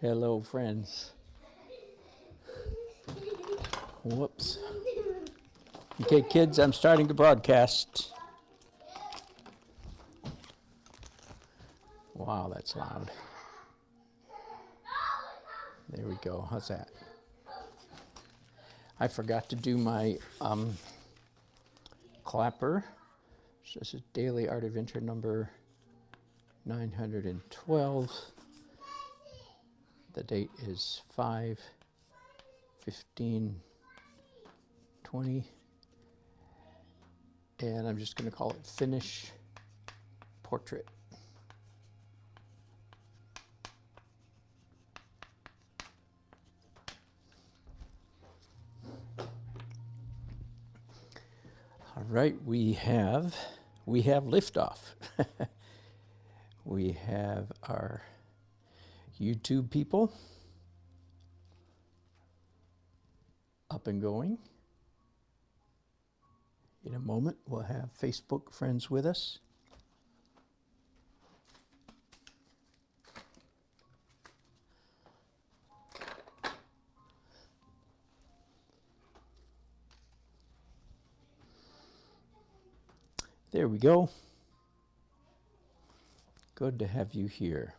Hello, friends. Whoops. Okay, kids, I'm starting the broadcast. Wow, that's loud. There we go. How's that? I forgot to do my clapper. This is Daily Art Adventure number 912. The date is 5/15/20. And I'm just going to call it Finish Portrait. All right, we have liftoff. We have our YouTube people up and going. In a moment, we'll have Facebook friends with us. There we go. Good to have you here.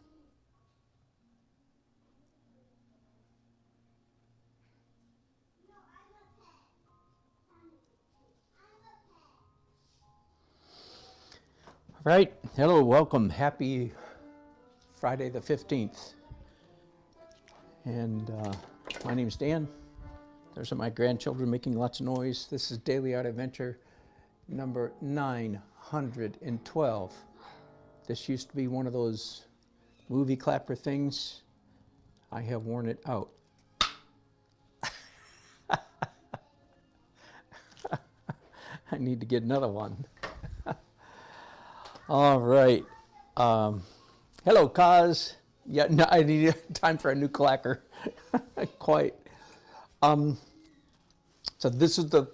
All right. Hello, welcome. Happy Friday the 15th. And my name's Dan. Those are my grandchildren making lots of noise. This is Daily Art Adventure number 912. This used to be one of those movie clapper things. I have worn it out. I need to get another one. All right. Hello, Kaz. Yeah, no, I need time for a new clacker. Quite. So this is the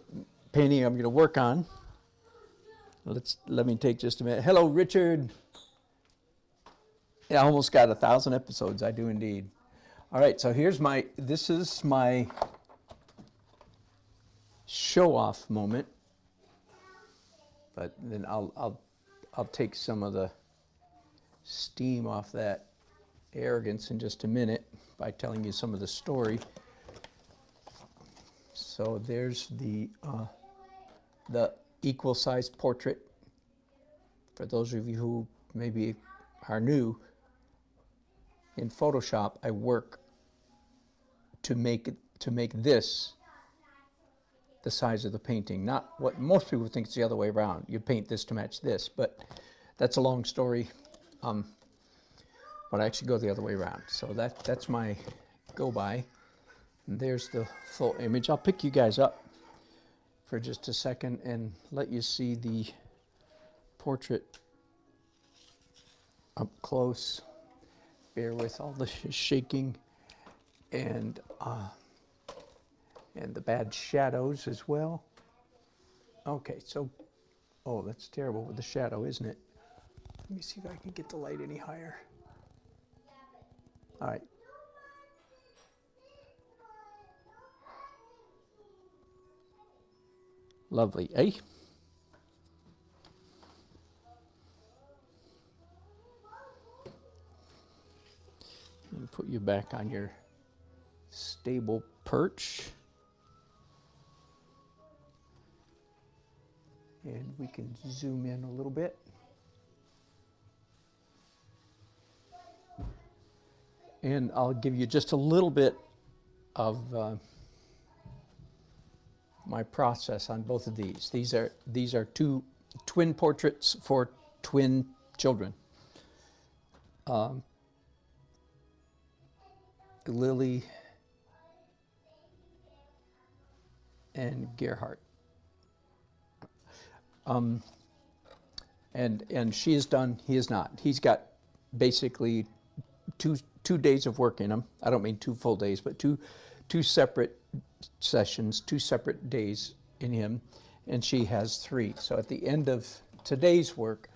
painting I'm going to work on. Let me take just a minute. Hello, Richard. I almost got 1,000 episodes. I do indeed. All right, so this is my show-off moment. But then I'll take some of the steam off that arrogance in just a minute by telling you some of the story. So there's the equal-sized portrait. For those of you who maybe are new, in Photoshop, I work to make this the size of the painting. Not what most people think is the other way around. You paint this to match this, but that's a long story. But I actually go the other way around. So that's my go-by. And there's the full image. I'll pick you guys up for just a second and let you see the portrait up close. Bear with all the shaking and the bad shadows as well. Okay, so, oh, that's terrible with the shadow, isn't it? Let me see if I can get the light any higher. All right. Lovely, eh? And put you back on your stable perch. And we can zoom in a little bit. And I'll give you just a little bit of my process on both of these. These are two twin portraits for twin children. Lily and Gerhardt. And she is done, he is not. He's got basically two days of work in him. I don't mean 2 full days, but two separate sessions, 2 separate days in him, and she has 3. So at the end of today's work,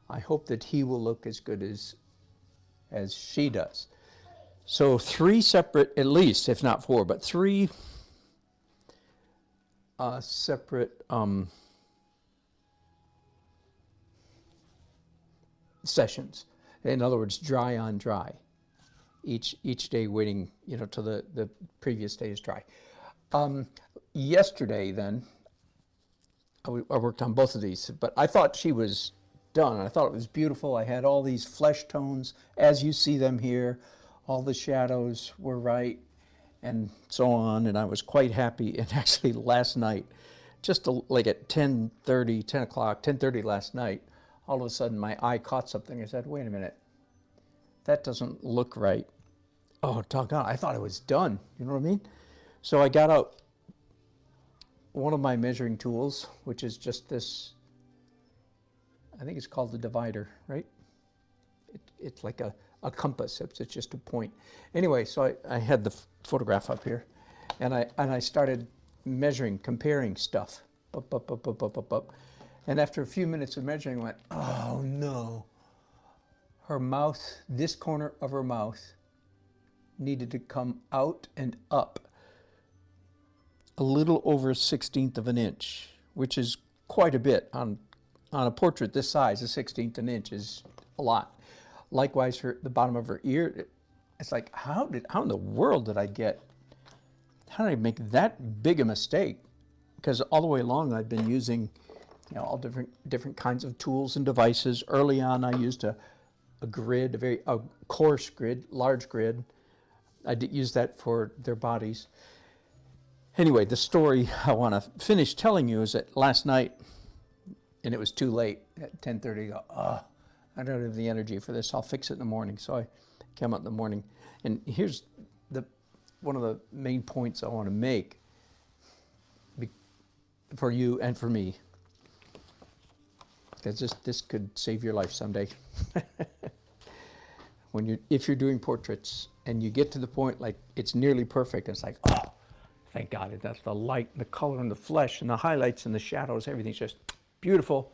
I hope that he will look as good as as she does. So 3 separate, at least, if not 4, but 3 separate sessions. In other words, dry on dry. Each day waiting, till the previous day is dry. Yesterday, then, I worked on both of these, but I thought she was done. I thought it was beautiful. I had all these flesh tones, as you see them here. All the shadows were right, and so on, and I was quite happy. And actually, last night, just like at 10:30, 10 o'clock, 10:30 last night, all of a sudden my eye caught something. I said, wait a minute, that doesn't look right. Oh, doggone, I thought it was done. You know what I mean? So I got out one of my measuring tools, which is just this, I think it's called the divider, right? It's like a compass, it's just a point. Anyway, so I had the photograph up here, and I started measuring, comparing stuff. Up. And after a few minutes of measuring, I went, oh no. Her mouth, this corner of her mouth, needed to come out and up a little over 1/16 of an inch, which is quite a bit. On a portrait this size, 1/16 of an inch is a lot. Likewise, the bottom of her ear, it's like, how in the world did how did I make that big a mistake? Because all the way along I've been using all different kinds of tools and devices. Early on I used a grid, a coarse grid, large grid. I did use that for their bodies. Anyway, the story I want to finish telling you is that last night, and it was too late, at 10:30, I go, I don't have the energy for this. I'll fix it in the morning. So I came out in the morning. And here's one of the main points I want to make for you and for me, because this could save your life someday. If you're doing portraits and you get to the point like it's nearly perfect, it's like, oh, thank God, that's the light and the color and the flesh and the highlights and the shadows, everything's just beautiful.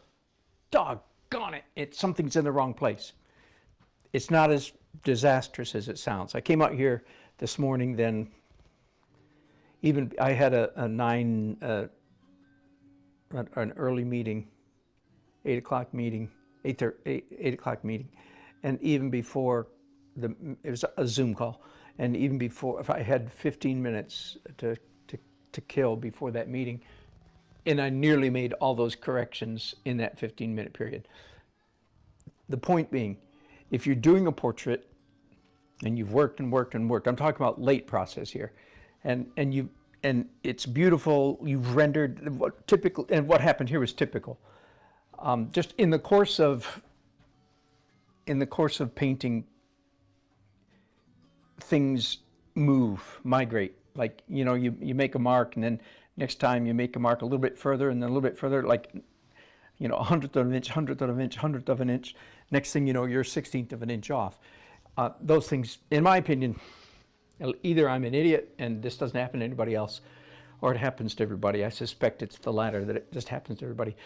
Doggone it, something's in the wrong place. It's not as disastrous as it sounds. I came out here this morning, then I had an early meeting, 8 o'clock meeting, 8 o'clock meeting, and even before it was a Zoom call, and even before, if I had 15 minutes to kill before that meeting, and I nearly made all those corrections in that 15-minute period. The point being, if you're doing a portrait and you've worked and worked and worked, I'm talking about late process here, and it's beautiful, you've rendered what happened here was typical. Just in the course of painting, things move, migrate. Like, you make a mark, and then next time you make a mark a little bit further, and then a little bit further, like, a 100th of an inch, 100th of an inch, 100th of an inch. Next thing you know, you're 1/16 of an inch off. Those things, in my opinion, either I'm an idiot and this doesn't happen to anybody else, or it happens to everybody. I suspect it's the latter, that it just happens to everybody.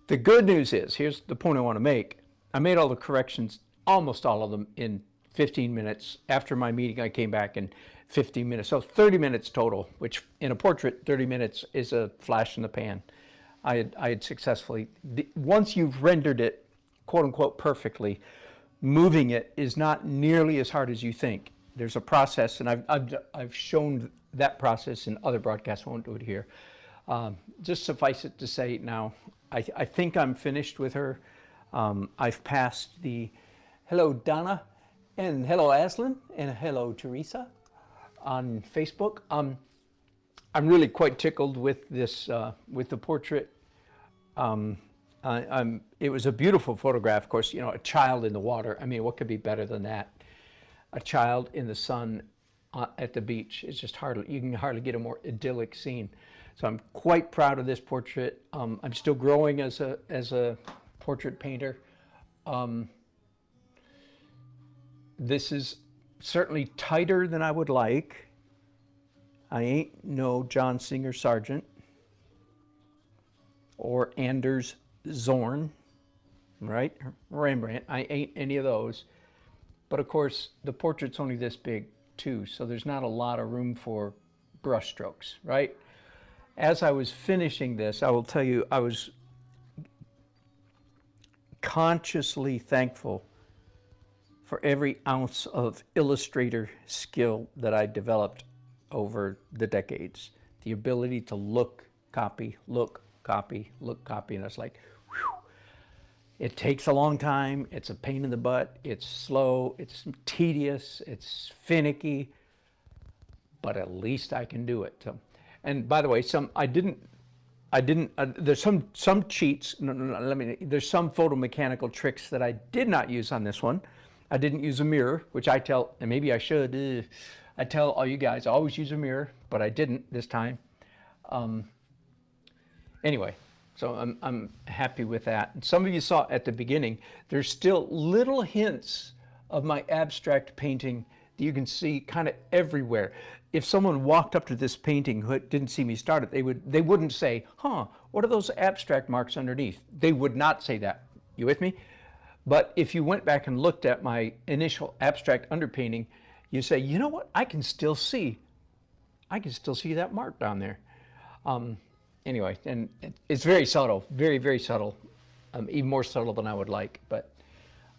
The good news is, here's the point I want to make. I made all the corrections, almost all of them, in 15 minutes. After my meeting, I came back in 15 minutes. So 30 minutes total, which in a portrait, 30 minutes is a flash in the pan. I had successfully, once you've rendered it, quote unquote, perfectly, moving it is not nearly as hard as you think. There's a process, and I've shown that process in other broadcasts. I won't do it here. Just suffice it to say now, I think I'm finished with her. I've passed the hello Donna, and hello Aslan, and hello Teresa on Facebook. I'm really quite tickled with this, with the portrait. It was a beautiful photograph, of course, a child in the water. I mean, what could be better than that? A child in the sun at the beach. It's just you can hardly get a more idyllic scene. So I'm quite proud of this portrait. I'm still growing as a portrait painter. This is certainly tighter than I would like. I ain't no John Singer Sargent or Anders Zorn, right? Rembrandt. I ain't any of those. But of course, the portrait's only this big too, so there's not a lot of room for brush strokes, right? As I was finishing this, I will tell you, I was consciously thankful for every ounce of illustrator skill that I developed over the decades. The ability to look, copy, look, copy, look, copy, and it's like, whew. It takes a long time, it's a pain in the butt, it's slow, it's tedious, it's finicky, but at least I can do it. And by the way, there's some cheats, there's some photomechanical tricks that I did not use on this one. I didn't use a mirror, which I tell, and maybe I should, I tell all you guys, always use a mirror, but I didn't this time. Anyway, so I'm happy with that. And some of you saw at the beginning, there's still little hints of my abstract painting that you can see kind of everywhere. If someone walked up to this painting who didn't see me start it, they wouldn't say, huh, what are those abstract marks underneath? They would not say that. You with me? But if you went back and looked at my initial abstract underpainting, you say, you know what? I can still see that mark down there. Anyway, and it's very subtle, very, very subtle, even more subtle than I would like, but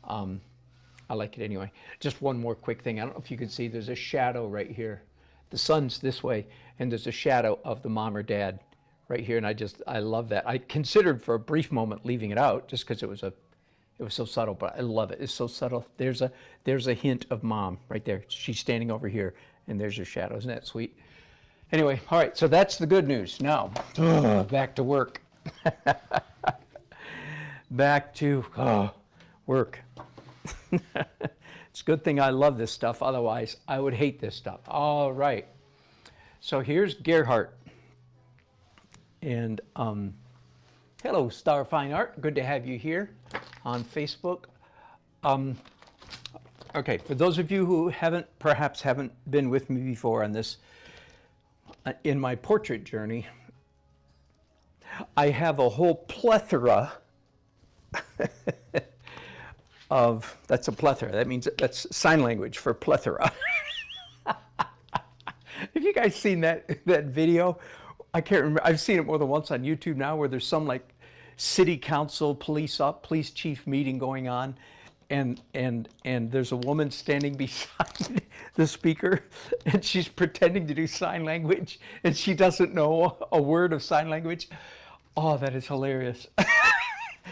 I like it anyway. Just one more quick thing. I don't know if you can see, there's a shadow right here. The sun's this way, and there's a shadow of the mom or dad right here, and I love that. I considered for a brief moment leaving it out just because it was so subtle, but I love it. It's so subtle. There's a hint of mom right there. She's standing over here, and there's her shadow. Isn't that sweet? Anyway, all right, so that's the good news. Now, back to work. Back to work. It's a good thing I love this stuff. Otherwise, I would hate this stuff. All right. So here's Gerhardt. And hello, Star Fine Art. Good to have you here on Facebook. Okay, for those of you who perhaps haven't been with me before on this, in my portrait journey, I have a whole plethora of, that's a plethora, that means that's sign language for plethora. Have you guys seen that video? I can't remember, I've seen it more than once on YouTube now, where there's some like city council, police chief meeting going on, and there's a woman standing beside the speaker, and she's pretending to do sign language, and she doesn't know a word of sign language. Oh, that is hilarious.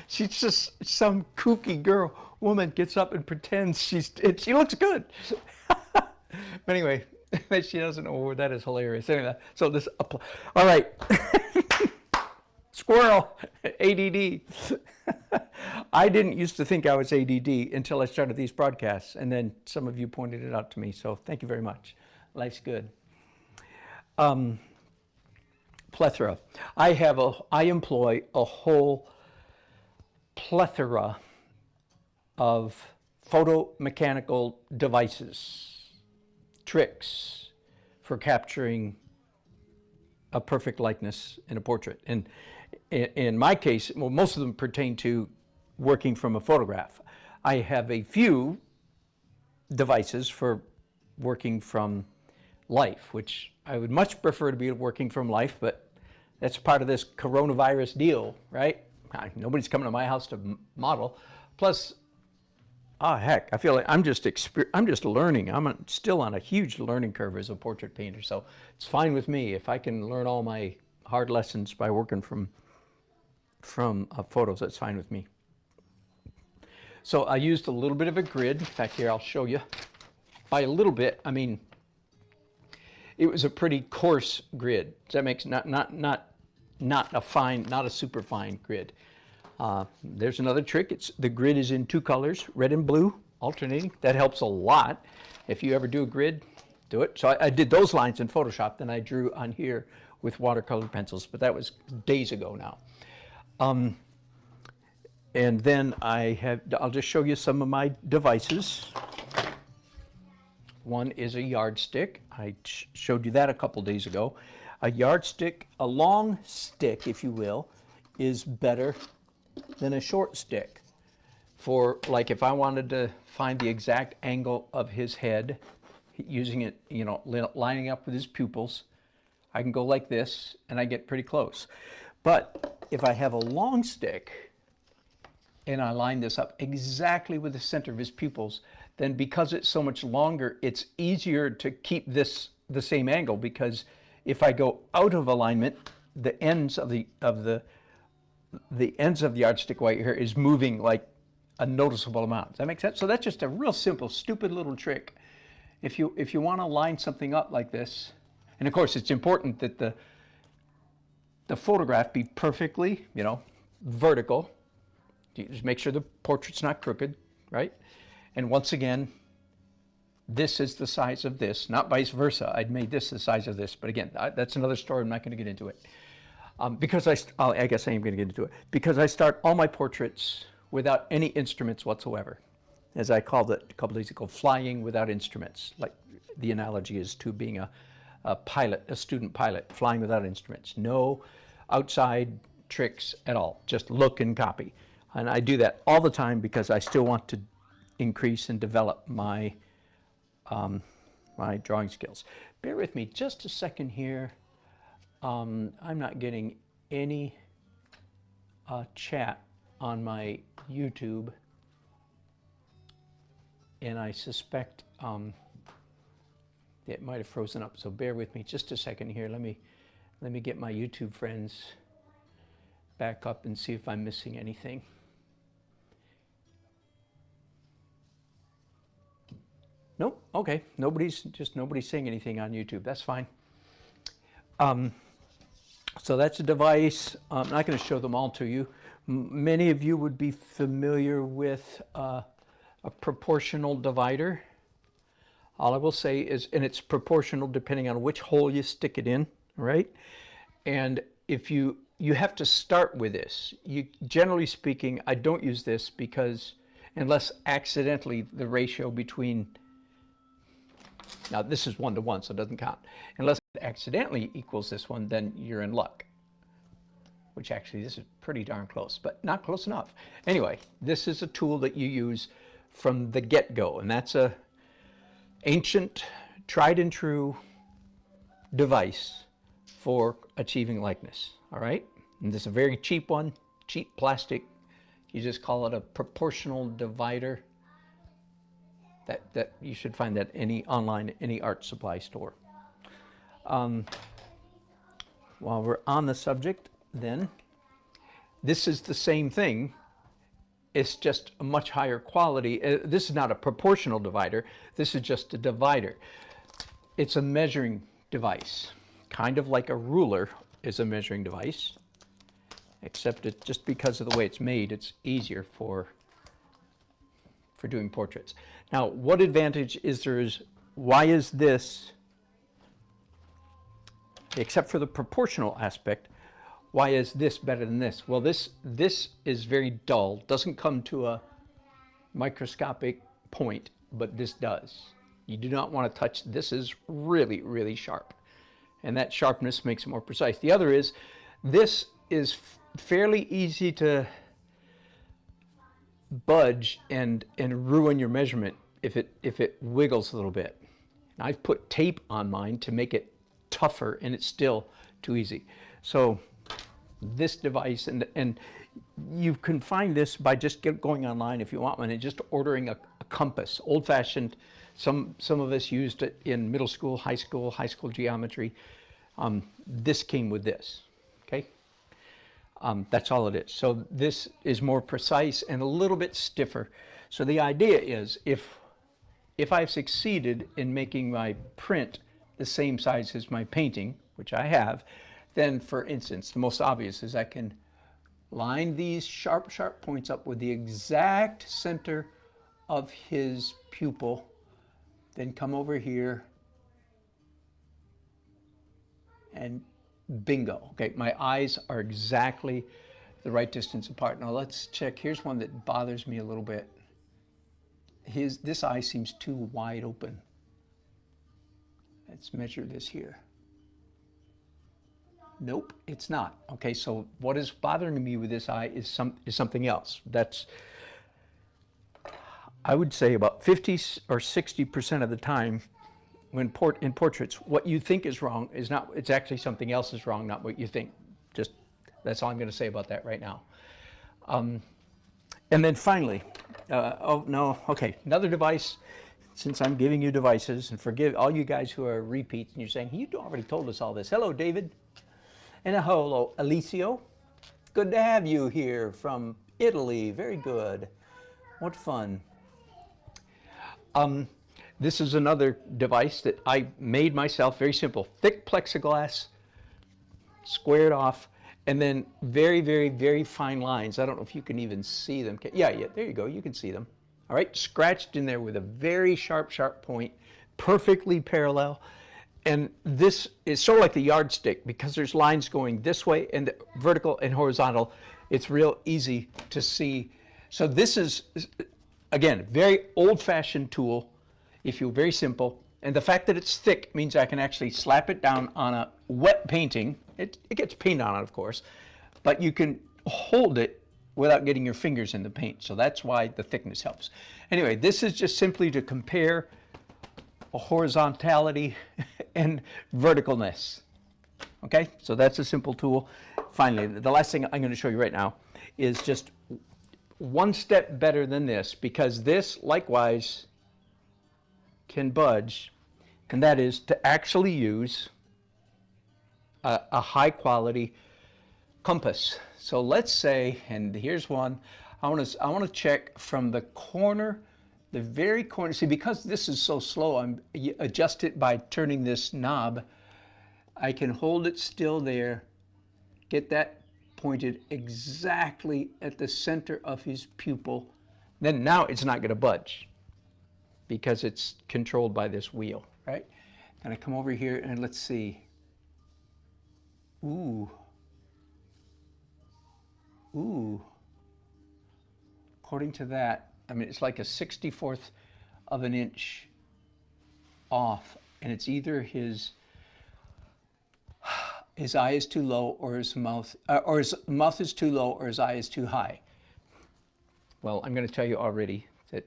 She's just some kooky woman gets up and pretends she looks good. But anyway, she doesn't know a word. That is hilarious. Anyway, so this, all right. Squirrel, ADD. I didn't used to think I was ADD until I started these broadcasts, and then some of you pointed it out to me, so thank you very much. Life's good. Plethora. I employ a whole plethora of photomechanical devices, tricks for capturing a perfect likeness in a portrait. And in my case, well, most of them pertain to working from a photograph. I have a few devices for working from life, which I would much prefer to be working from life, but that's part of this coronavirus deal, right? Nobody's coming to my house to model. Plus, heck, I feel like I'm just learning. I'm still on a huge learning curve as a portrait painter, so it's fine with me if I can learn all my hard lessons by working from photos. That's fine with me. So I used a little bit of a grid. In fact, here I'll show you. By a little bit, I mean it was a pretty coarse grid. Does that make not a super fine grid? There's another trick. The grid is in two colors, red and blue, alternating. That helps a lot. If you ever do a grid, do it. So I did those lines in Photoshop, then I drew on here with watercolor pencils, but that was days ago now. And then I'll just show you some of my devices. One is a yardstick. I showed you that a couple days ago. A yardstick, a long stick, if you will, is better than a short stick. for, like, if I wanted to find the exact angle of his head, using it, you know, lining up with his pupils, I can go like this and I get pretty close. But if I have a long stick and I line this up exactly with the center of his pupils, then because it's so much longer, it's easier to keep this the same angle, because if I go out of alignment, the ends of the ends of the yardstick right here is moving like a noticeable amount. Does that make sense? So that's just a real simple, stupid little trick. If you want to line something up like this, and of course it's important that the photograph be perfectly, you know, vertical. You just make sure the portrait's not crooked, right? And once again, this is the size of this, not vice versa. I'd made this the size of this, but again, that's another story. I'm not going to get into it. Because I guess I am going to get into it. Because I start all my portraits without any instruments whatsoever. As I called it a couple days ago, flying without instruments. Like the analogy is to being a pilot, a student pilot, flying without instruments. No outside tricks at all, just look and copy. And I do that all the time because I still want to increase and develop my my drawing skills. Bear with me just a second here. I'm not getting any chat on my YouTube, and I suspect it might have frozen up. So bear with me just a second here. Let me get my YouTube friends back up and see if I'm missing anything. Nope. Okay. Nobody's saying anything on YouTube. That's fine. So that's a device. I'm not going to show them all to you. Many of you would be familiar with a proportional divider. All I will say is, and it's proportional depending on which hole you stick it in, right? And if you have to start with this. Generally speaking, I don't use this because unless accidentally the ratio between, now this is 1 to 1, so it doesn't count. Unless it accidentally equals this one, then you're in luck. Which actually, this is pretty darn close, but not close enough. Anyway, this is a tool that you use from the get-go, and that's a ancient, tried and true device for achieving likeness, all right? And this is a very cheap one, cheap plastic. You just call it a proportional divider. That you should find that online, any art supply store. While we're on the subject, then, this is the same thing. It's just a much higher quality. This is not a proportional divider. This is just a divider. It's a measuring device, kind of like a ruler is a measuring device, except it, just because of the way it's made, it's easier for doing portraits. Now, what advantage is there? Why is this, except for the proportional aspect, why is this better than this? Well, this is very dull, doesn't come to a microscopic point, but this does. You do not want to touch, this is really, really sharp. And that sharpness makes it more precise. The other is, this is fairly easy to budge and ruin your measurement if it wiggles a little bit. And I've put tape on mine to make it tougher, and it's still too easy. So this device, and you can find this by just going online if you want one and just ordering a compass, old-fashioned. Some of us used it in middle school, high school geometry. This came with this, okay? That's all it is. So this is more precise and a little bit stiffer. So the idea is, if I've succeeded in making my print the same size as my painting, which I have, then, for instance, the most obvious is I can line these sharp, sharp points up with the exact center of his pupil, then come over here, and bingo. Okay, my eyes are exactly the right distance apart. Now let's check. Here's one that bothers me a little bit. This eye seems too wide open. Let's measure this here. Nope, it's not. Okay, so what is bothering me with this eye is something else. I would say about 50 or 60% of the time when in portraits, what you think is wrong is not, it's actually something else is wrong, not what you think. Just, that's all I'm going to say about that right now. And then finally, oh no, okay, another device, since I'm giving you devices, and forgive all you guys who are repeats, and you're saying, you already told us all this. Hello, David. And hello, Alicio. Good to have you here from Italy. Very good. What fun. This is another device that I made myself, very simple. Thick plexiglass, squared off, and then very, very, very fine lines. I don't know if you can even see them. Yeah, there you go. You can see them. All right, scratched in there with a very sharp, sharp point, perfectly parallel. And this is sort of like the yardstick because there's lines going this way and vertical and horizontal. It's real easy to see. So this is, again, very old-fashioned tool, if you will, very simple. And the fact that it's thick means I can actually slap it down on a wet painting. It gets paint on it, of course, but you can hold it without getting your fingers in the paint. So that's why the thickness helps. Anyway, this is just simply to compare horizontality and verticalness. Okay, so that's a simple tool. Finally, the last thing I'm going to show you right now is just one step better than this, because this likewise can budge, and that is to actually use a high quality compass. So let's say, and here's one, I want to check from the corner, the very corner. See, because this is so slow, you adjust it by turning this knob. I can hold it still there, get that pointed exactly at the center of his pupil. Then now it's not going to budge because it's controlled by this wheel, right? And I come over here and let's see. Ooh. Ooh. According to that, I mean, it's like a 64th of an inch off, and it's either his eye is too low or his mouth is too low or his eye is too high. Well, I'm going to tell you already that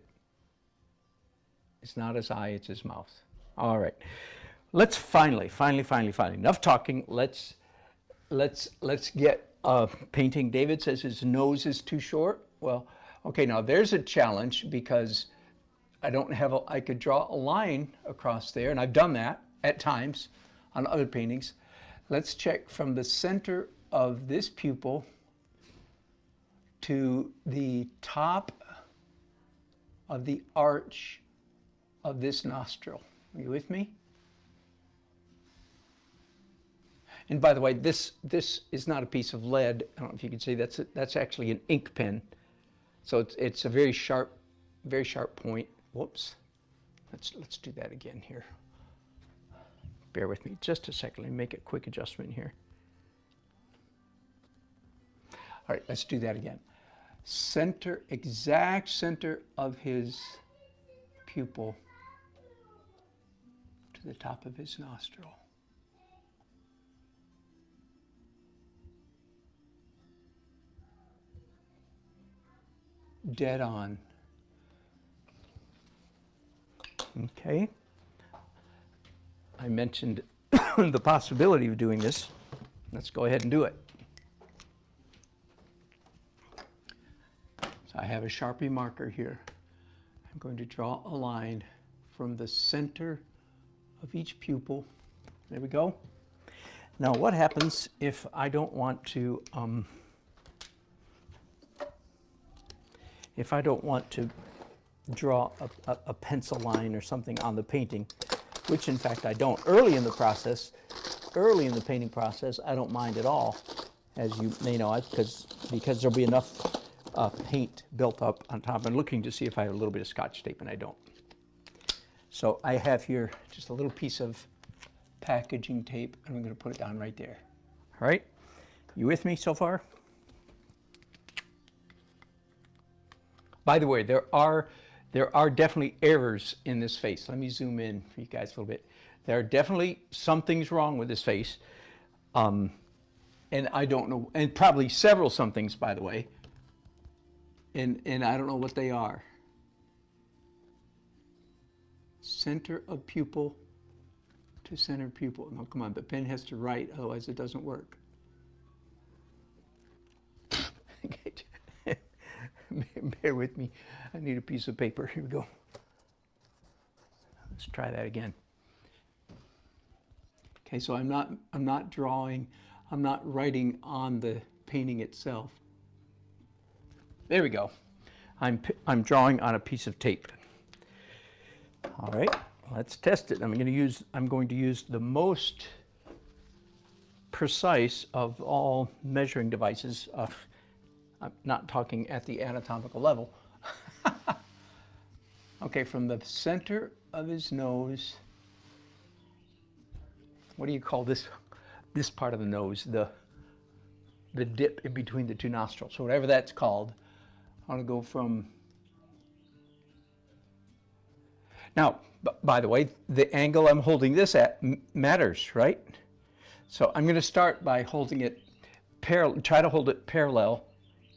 it's not his eye, it's his mouth. All right. Let's finally, enough talking. Let's get painting. David says his nose is too short. Well, okay, now there's a challenge because I could draw a line across there, and I've done that at times on other paintings. Let's check from the center of this pupil to the top of the arch of this nostril. Are you with me? And by the way, this is not a piece of lead. I don't know if you can see, that's actually an ink pen. So it's a very sharp point. Whoops. Let's do that again here. Bear with me just a second. Let me make a quick adjustment here. All right, let's do that again. Center, exact center of his pupil to the top of his nostril. Dead on. Okay. I mentioned the possibility of doing this. Let's go ahead and do it. So I have a Sharpie marker here. I'm going to draw a line from the center of each pupil. There we go. Now what happens if I don't want to draw a pencil line or something on the painting, which in fact I don't. Early in the painting process, I don't mind at all, as you may know, because there'll be enough paint built up on top. I'm looking to see if I have a little bit of Scotch tape, and I don't. So I have here just a little piece of packaging tape, and I'm going to put it down right there. All right, you with me so far? By the way, there are definitely errors in this face. Let me zoom in for you guys a little bit. There are definitely some things wrong with this face. And I don't know, and probably several somethings, by the way. And I don't know what they are. center of pupil to center pupil. No, come on, the pen has to write, otherwise it doesn't work. Bear with me. I need a piece of paper. Here we go. Let's try that again. Okay, so I'm not drawing, I'm not writing on the painting itself. There we go. I'm drawing on a piece of tape. All right, let's test it. I'm going to use the most precise of all measuring devices. I'm not talking at the anatomical level. Okay, from the center of his nose, what do you call this part of the nose? The dip in between the two nostrils. So whatever that's called, I want to go from. Now, by the way, the angle I'm holding this at matters, right? So I'm going to start by holding it parallel, try to hold it parallel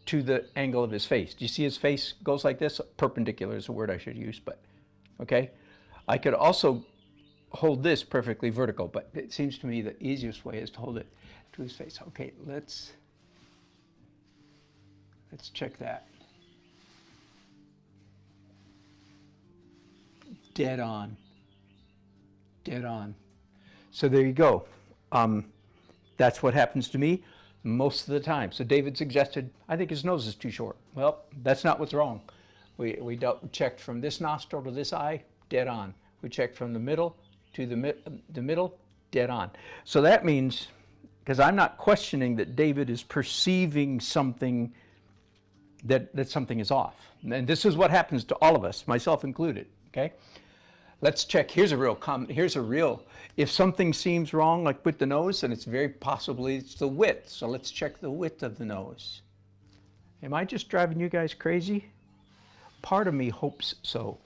to the angle of his face. Do you see his face goes like this? Perpendicular is a word I should use, but okay. I could also hold this perfectly vertical, but it seems to me the easiest way is to hold it to his face. Okay, let's check that. Dead on. Dead on. So there you go. That's what happens to me most of the time. So David suggested, I think his nose is too short. Well, that's not what's wrong. We checked from this nostril to this eye, dead on. We checked from the middle to the middle, dead on. So that means, because I'm not questioning that David is perceiving something, that something is off. And this is what happens to all of us, myself included, okay? Let's check. Here's a real, if something seems wrong, like with the nose, then it's very possibly it's the width. So let's check the width of the nose. Am I just driving you guys crazy? Part of me hopes so.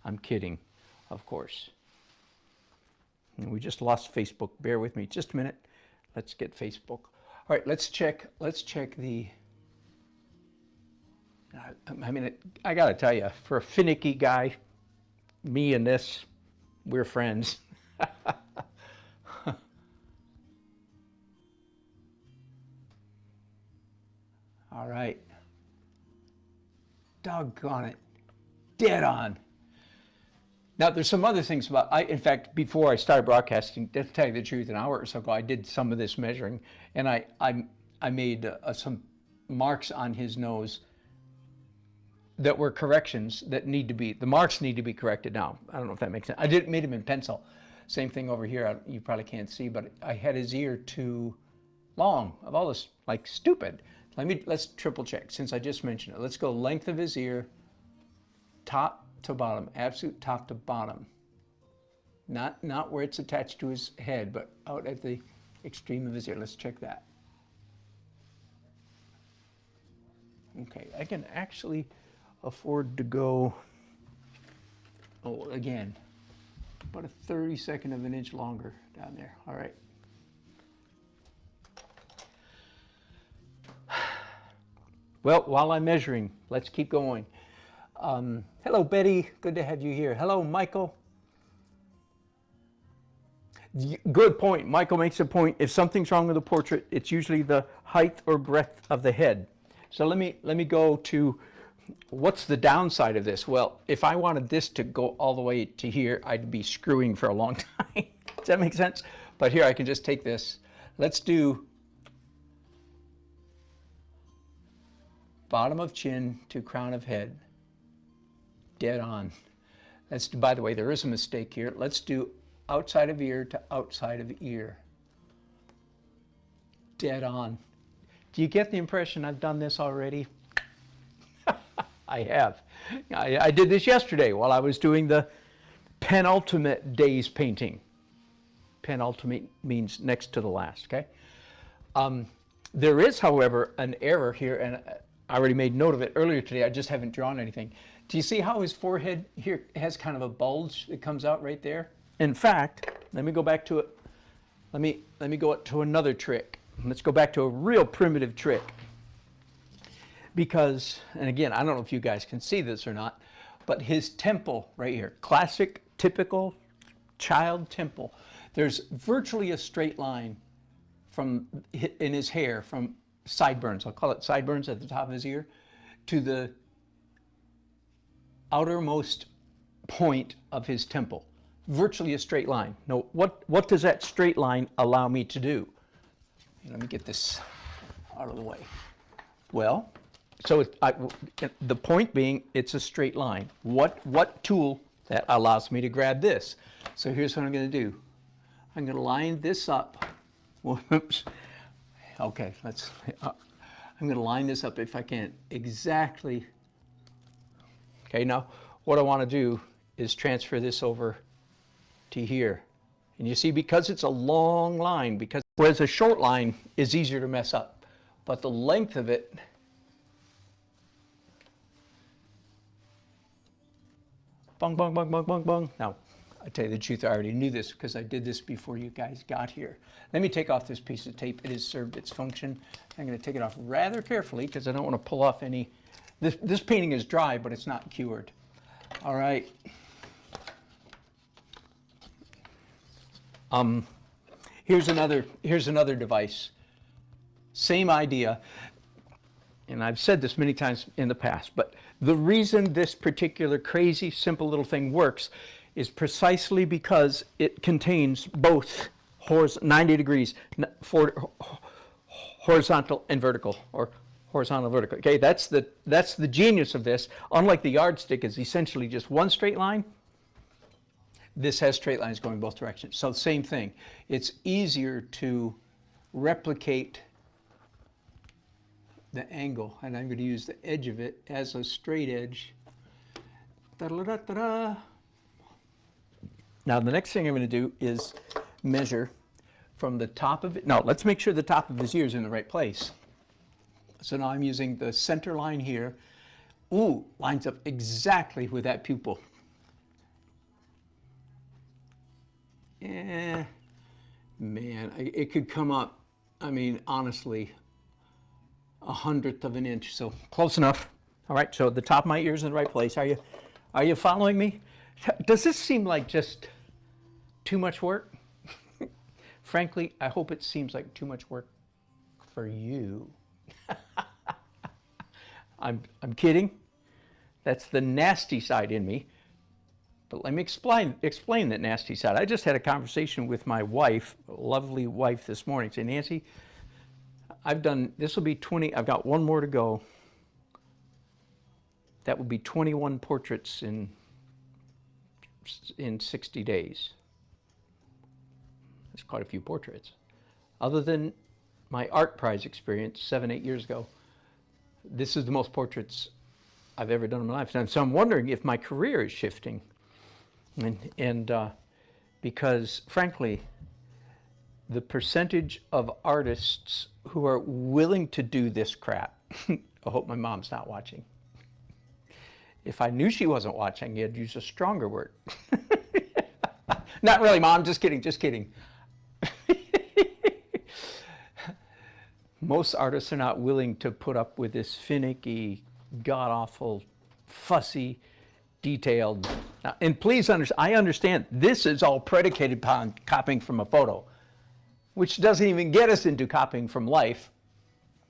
I'm kidding, of course. And we just lost Facebook. Bear with me just a minute. Let's get Facebook. All right, let's check the. I mean, I got to tell you, for a finicky guy, me and this, we're friends. All right. Doggone it. Dead on. Now, there's some other things about, in fact, before I started broadcasting, to tell you the truth, an hour or so ago, I did some of this measuring, and I made some marks on his nose that were corrections that need to be, the marks need to be corrected now. I don't know if that makes sense. I made them in pencil. Same thing over here. You probably can't see, but I had his ear too long. Of all this, like, stupid. Let's triple check, since I just mentioned it. Let's go length of his ear, top to bottom, absolute top to bottom. Not where it's attached to his head, but out at the extreme of his ear. Let's check that. Okay, I can actually afford to go, again, about a 32nd of an inch longer down there. All right. Well, while I'm measuring, let's keep going. Hello, Betty. Good to have you here. Hello, Michael. Good point. Michael makes a point. If something's wrong with the portrait, it's usually the height or breadth of the head. So let me go to what's the downside of this. Well, if I wanted this to go all the way to here, I'd be screwing for a long time. Does that make sense? But here I can just take this. Let's do bottom of chin to crown of head. Dead on. Let's do, by the way, there is a mistake here. Let's do outside of ear to outside of ear. Dead on. Do you get the impression I've done this already? I have. I did this yesterday while I was doing the penultimate day's painting. Penultimate means next to the last, okay? There is, however, an error here, and I already made note of it earlier today. I just haven't drawn anything. Do you see how his forehead here has kind of a bulge that comes out right there? In fact, let me go back to it. Let me go to another trick. Let's go back to a real primitive trick. because, and again, I don't know if you guys can see this or not, but his temple right here, classic, typical child temple, there's virtually a straight line from in his hair, from sideburns, I'll call it sideburns at the top of his ear, to the outermost point of his temple. Virtually a straight line. Now, what does that straight line allow me to do? Let me get this out of the way. Well, so the point being, it's a straight line. What tool that allows me to grab this? So here's what I'm going to do. I'm going to line this up. Whoops. Okay, I'm going to line this up if I can exactly. Okay, now what I want to do is transfer this over to here. And you see, because it's a long line, whereas a short line is easier to mess up, but the length of it, bung, bung, bung, bung, bung, bung. Now, I tell you the truth, I already knew this because I did this before you guys got here. Let me take off this piece of tape. It has served its function. I'm going to take it off rather carefully because I don't want to pull off any. This painting is dry, but it's not cured. All right. Here's another device. Same idea. And I've said this many times in the past, but the reason this particular crazy, simple little thing works is precisely because it contains both 90 degrees, horizontal and vertical, or horizontal and vertical. Okay, that's the genius of this. Unlike the yardstick is essentially just one straight line, this has straight lines going both directions. So same thing. It's easier to replicate the angle, and I'm going to use the edge of it as a straight edge. Da-da-da-da-da. Now the next thing I'm going to do is measure from the top of it. No, let's make sure the top of his ear is in the right place. So now I'm using the center line here. Ooh, lines up exactly with that pupil. Man, it could come up, I mean, honestly, 1/100 of an inch, so close enough. All right, so the top of my ear is in the right place. Are you following me? Does this seem like just too much work? Frankly, I hope it seems like too much work for you. I'm kidding. That's the nasty side in me. But let me explain that nasty side. I just had a conversation with my wife, lovely wife, this morning. Say, Nancy, this will be 20, I've got one more to go. That would be 21 portraits in 60 days. That's quite a few portraits. Other than my art prize experience 7-8 years ago, this is the most portraits I've ever done in my life. And so I'm wondering if my career is shifting. And because, frankly, the percentage of artists who are willing to do this crap, I hope my mom's not watching. If I knew she wasn't watching, I'd use a stronger word. Not really, Mom, just kidding, just kidding. Most artists are not willing to put up with this finicky, god-awful, fussy, detailed. Now, and please understand, I understand this is all predicated upon copying from a photo, which doesn't even get us into copying from life.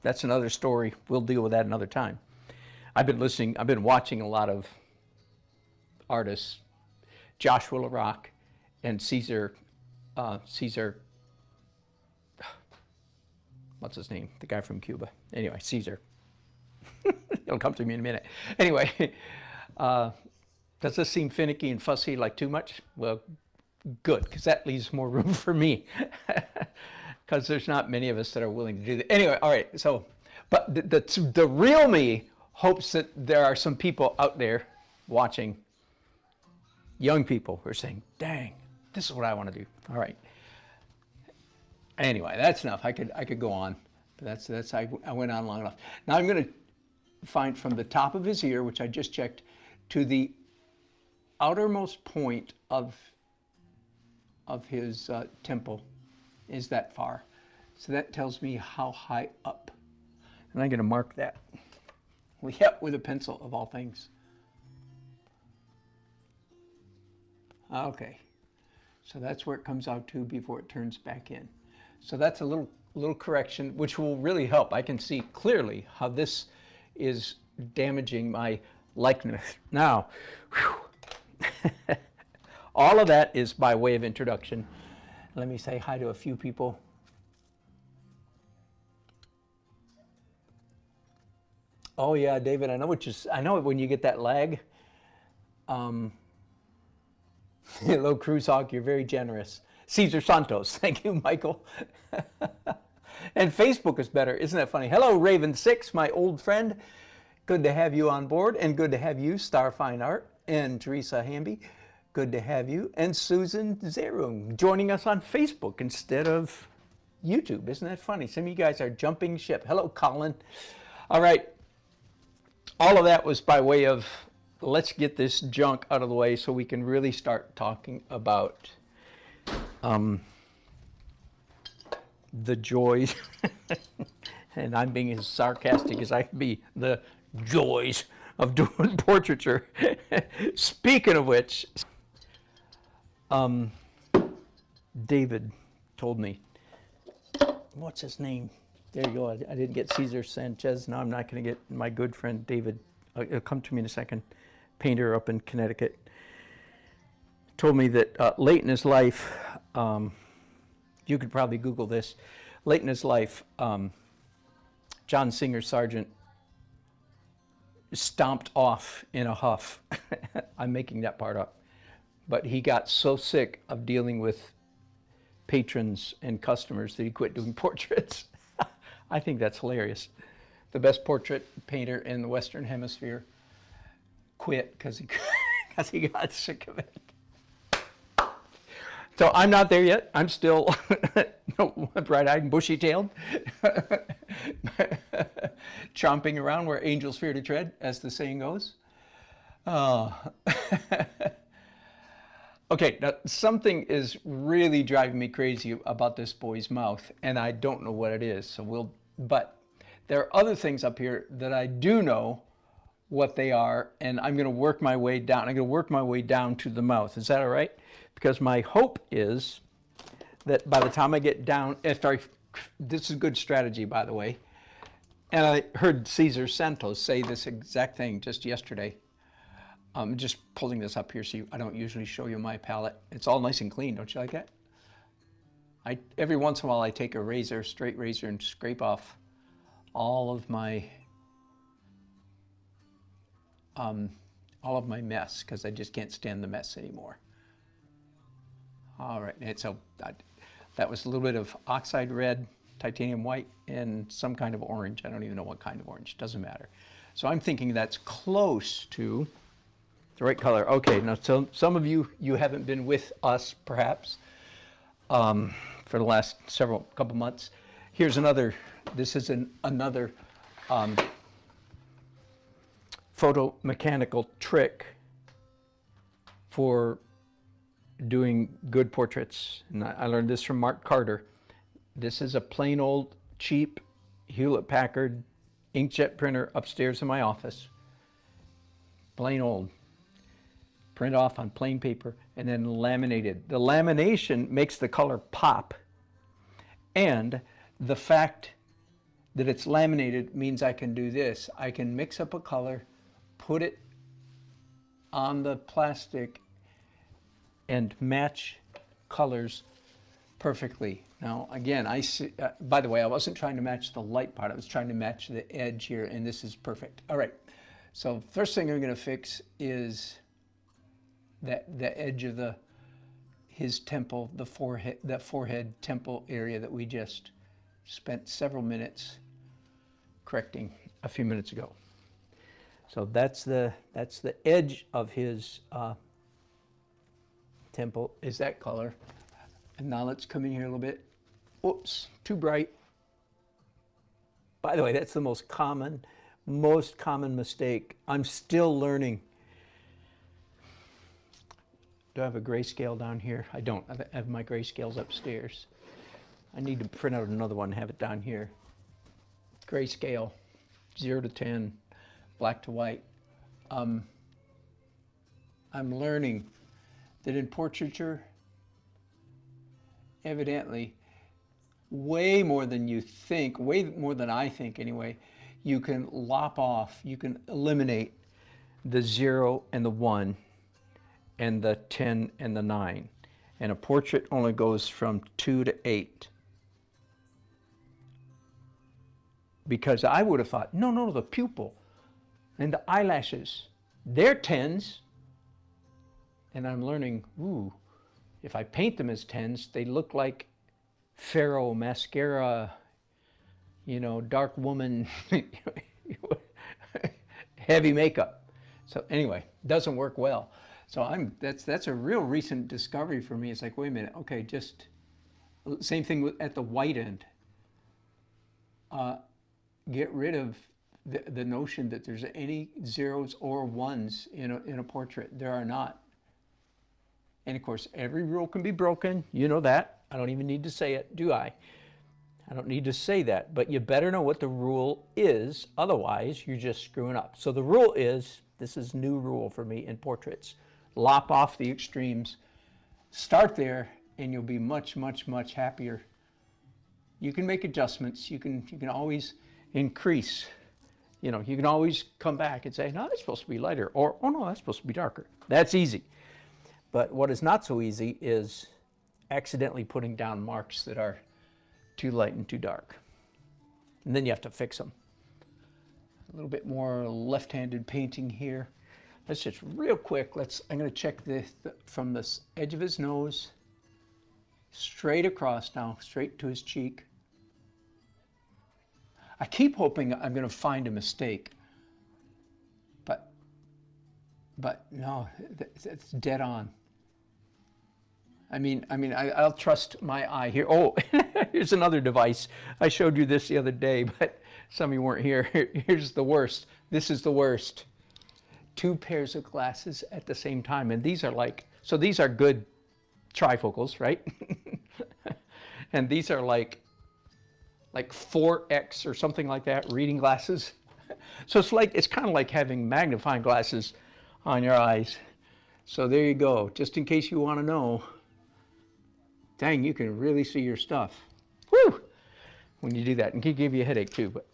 That's another story. We'll deal with that another time. I've been watching a lot of artists, Joshua LaRock and Caesar, what's his name? The guy from Cuba. Anyway, Caesar. It'll come to me in a minute. Anyway, does this seem finicky and fussy, like too much? Well, good, because that leaves more room for me. Because there's not many of us that are willing to do that. Anyway, all right, so, but the real me hopes that there are some people out there watching, young people who are saying, dang, this is what I want to do. All right. Anyway, that's enough. I could go on, but I went on long enough. Now I'm going to find from the top of his ear, which I just checked, to the outermost point of his temple is that far. So that tells me how high up. And I'm going to mark that. Well, yeah, with a pencil of all things. Okay, so that's where it comes out to before it turns back in. So that's a little correction, which will really help. I can see clearly how this is damaging my likeness. Now, all of that is by way of introduction. Let me say hi to a few people. Oh yeah, David, I know when you get that lag. Hello, Cruise Hawk, you're very generous. Cesar Santos, thank you, Michael. And Facebook is better, isn't that funny? Hello, Raven6, my old friend. Good to have you on board, and good to have you, Star Fine Art, and Teresa Hamby. Good to have you, and Susan Zerum joining us on Facebook instead of YouTube. Isn't that funny? Some of you guys are jumping ship. Hello, Colin. All right. All of that was by way of, let's get this junk out of the way so we can really start talking about the joys, and I'm being as sarcastic as I can be, the joys of doing portraiture. Speaking of which, David told me, what's his name? There you go. I didn't get Cesar Sanchez. Now I'm not going to get my good friend David. It'll come to me in a second. Painter up in Connecticut. Told me that late in his life, you could probably Google this. Late in his life, John Singer Sargent stomped off in a huff. I'm making that part up. But he got so sick of dealing with patrons and customers that he quit doing portraits. I think that's hilarious. The best portrait painter in the Western Hemisphere quit because he got sick of it. So I'm not there yet. I'm still bright-eyed and bushy-tailed, chomping around where angels fear to tread, as the saying goes. Okay, now something is really driving me crazy about this boy's mouth, and I don't know what it is. But there are other things up here that I do know what they are, and I'm going to work my way down. I'm going to work my way down to the mouth. Is that all right? Because my hope is that by the time I get down, this is good strategy, by the way. And I heard Cesar Santos say this exact thing just yesterday. I'm just pulling this up here so I don't usually show you my palette. It's all nice and clean. Don't you like that? Every once in a while I take a straight razor, and scrape off all of my mess, because I just can't stand the mess anymore. All right, and so that was a little bit of oxide red, titanium white, and some kind of orange. I don't even know what kind of orange. Doesn't matter. So I'm thinking that's close to the right color. Okay, now so some of you haven't been with us perhaps for the last couple months. Here's another. This is another photo mechanical trick for doing good portraits. And I learned this from Mark Carter. This is a plain old cheap Hewlett-Packard inkjet printer upstairs in my office. Plain old. Print off on plain paper and then laminated. The lamination makes the color pop, and the fact that it's laminated means I can do this. I can mix up a color, put it on the plastic, and match colors perfectly. Now again, I see, by the way, I wasn't trying to match the light part. I was trying to match the edge here, and this is perfect. All right, so first thing I'm going to fix is the edge of his temple, that forehead temple area that we just spent several minutes correcting a few minutes ago. So that's the edge of his temple, is that color. And now let's come in here a little bit. Oops, too bright. By the way, that's the most common mistake. I'm still learning. Do I have a grayscale down here? I don't. I have my grayscales upstairs. I need to print out another one and have it down here. Grayscale, 0 to 10. black to white. I'm learning that in portraiture, evidently, way more than you think, way more than I think anyway, you can lop off, you can eliminate the 0 and the 1 and the 10 and the 9. And a portrait only goes from 2 to 8. Because I would have thought, no, the pupil and the eyelashes, they're 10s. And I'm learning, ooh, if I paint them as 10s, they look like Pharaoh mascara, you know, dark woman, heavy makeup. So anyway, doesn't work well. So that's a real recent discovery for me. It's like, wait a minute, okay, just same thing at the white end. Get rid of the notion that there's any 0s or 1s in a portrait. There are not. And of course, every rule can be broken. You know that. I don't even need to say it, do I? I don't need to say that, but you better know what the rule is. Otherwise, you're just screwing up. So the rule is, this is new rule for me in portraits. Lop off the extremes. Start there, and you'll be much, much, much happier. You can make adjustments. You can always increase. You know, you can always come back and say, no, that's supposed to be lighter, or, oh no, that's supposed to be darker. That's easy. But what is not so easy is accidentally putting down marks that are too light and too dark. And then you have to fix them. A little bit more left-handed painting here. Let's just real quick, I'm going to check this from the edge of his nose, straight across now, straight to his cheek. I keep hoping I'm going to find a mistake, but no, it's dead on. I mean, I'll trust my eye here. Oh, here's another device. I showed you this the other day, but some of you weren't here. Here's the worst. This is the worst. 2 pairs of glasses at the same time. And these are so these are good trifocals, right? And these are like 4X or something like that, reading glasses. So it's kind of like having magnifying glasses on your eyes. So there you go. Just in case you want to know. Dang, you can really see your stuff. Woo! When you do that. And it can give you a headache too, but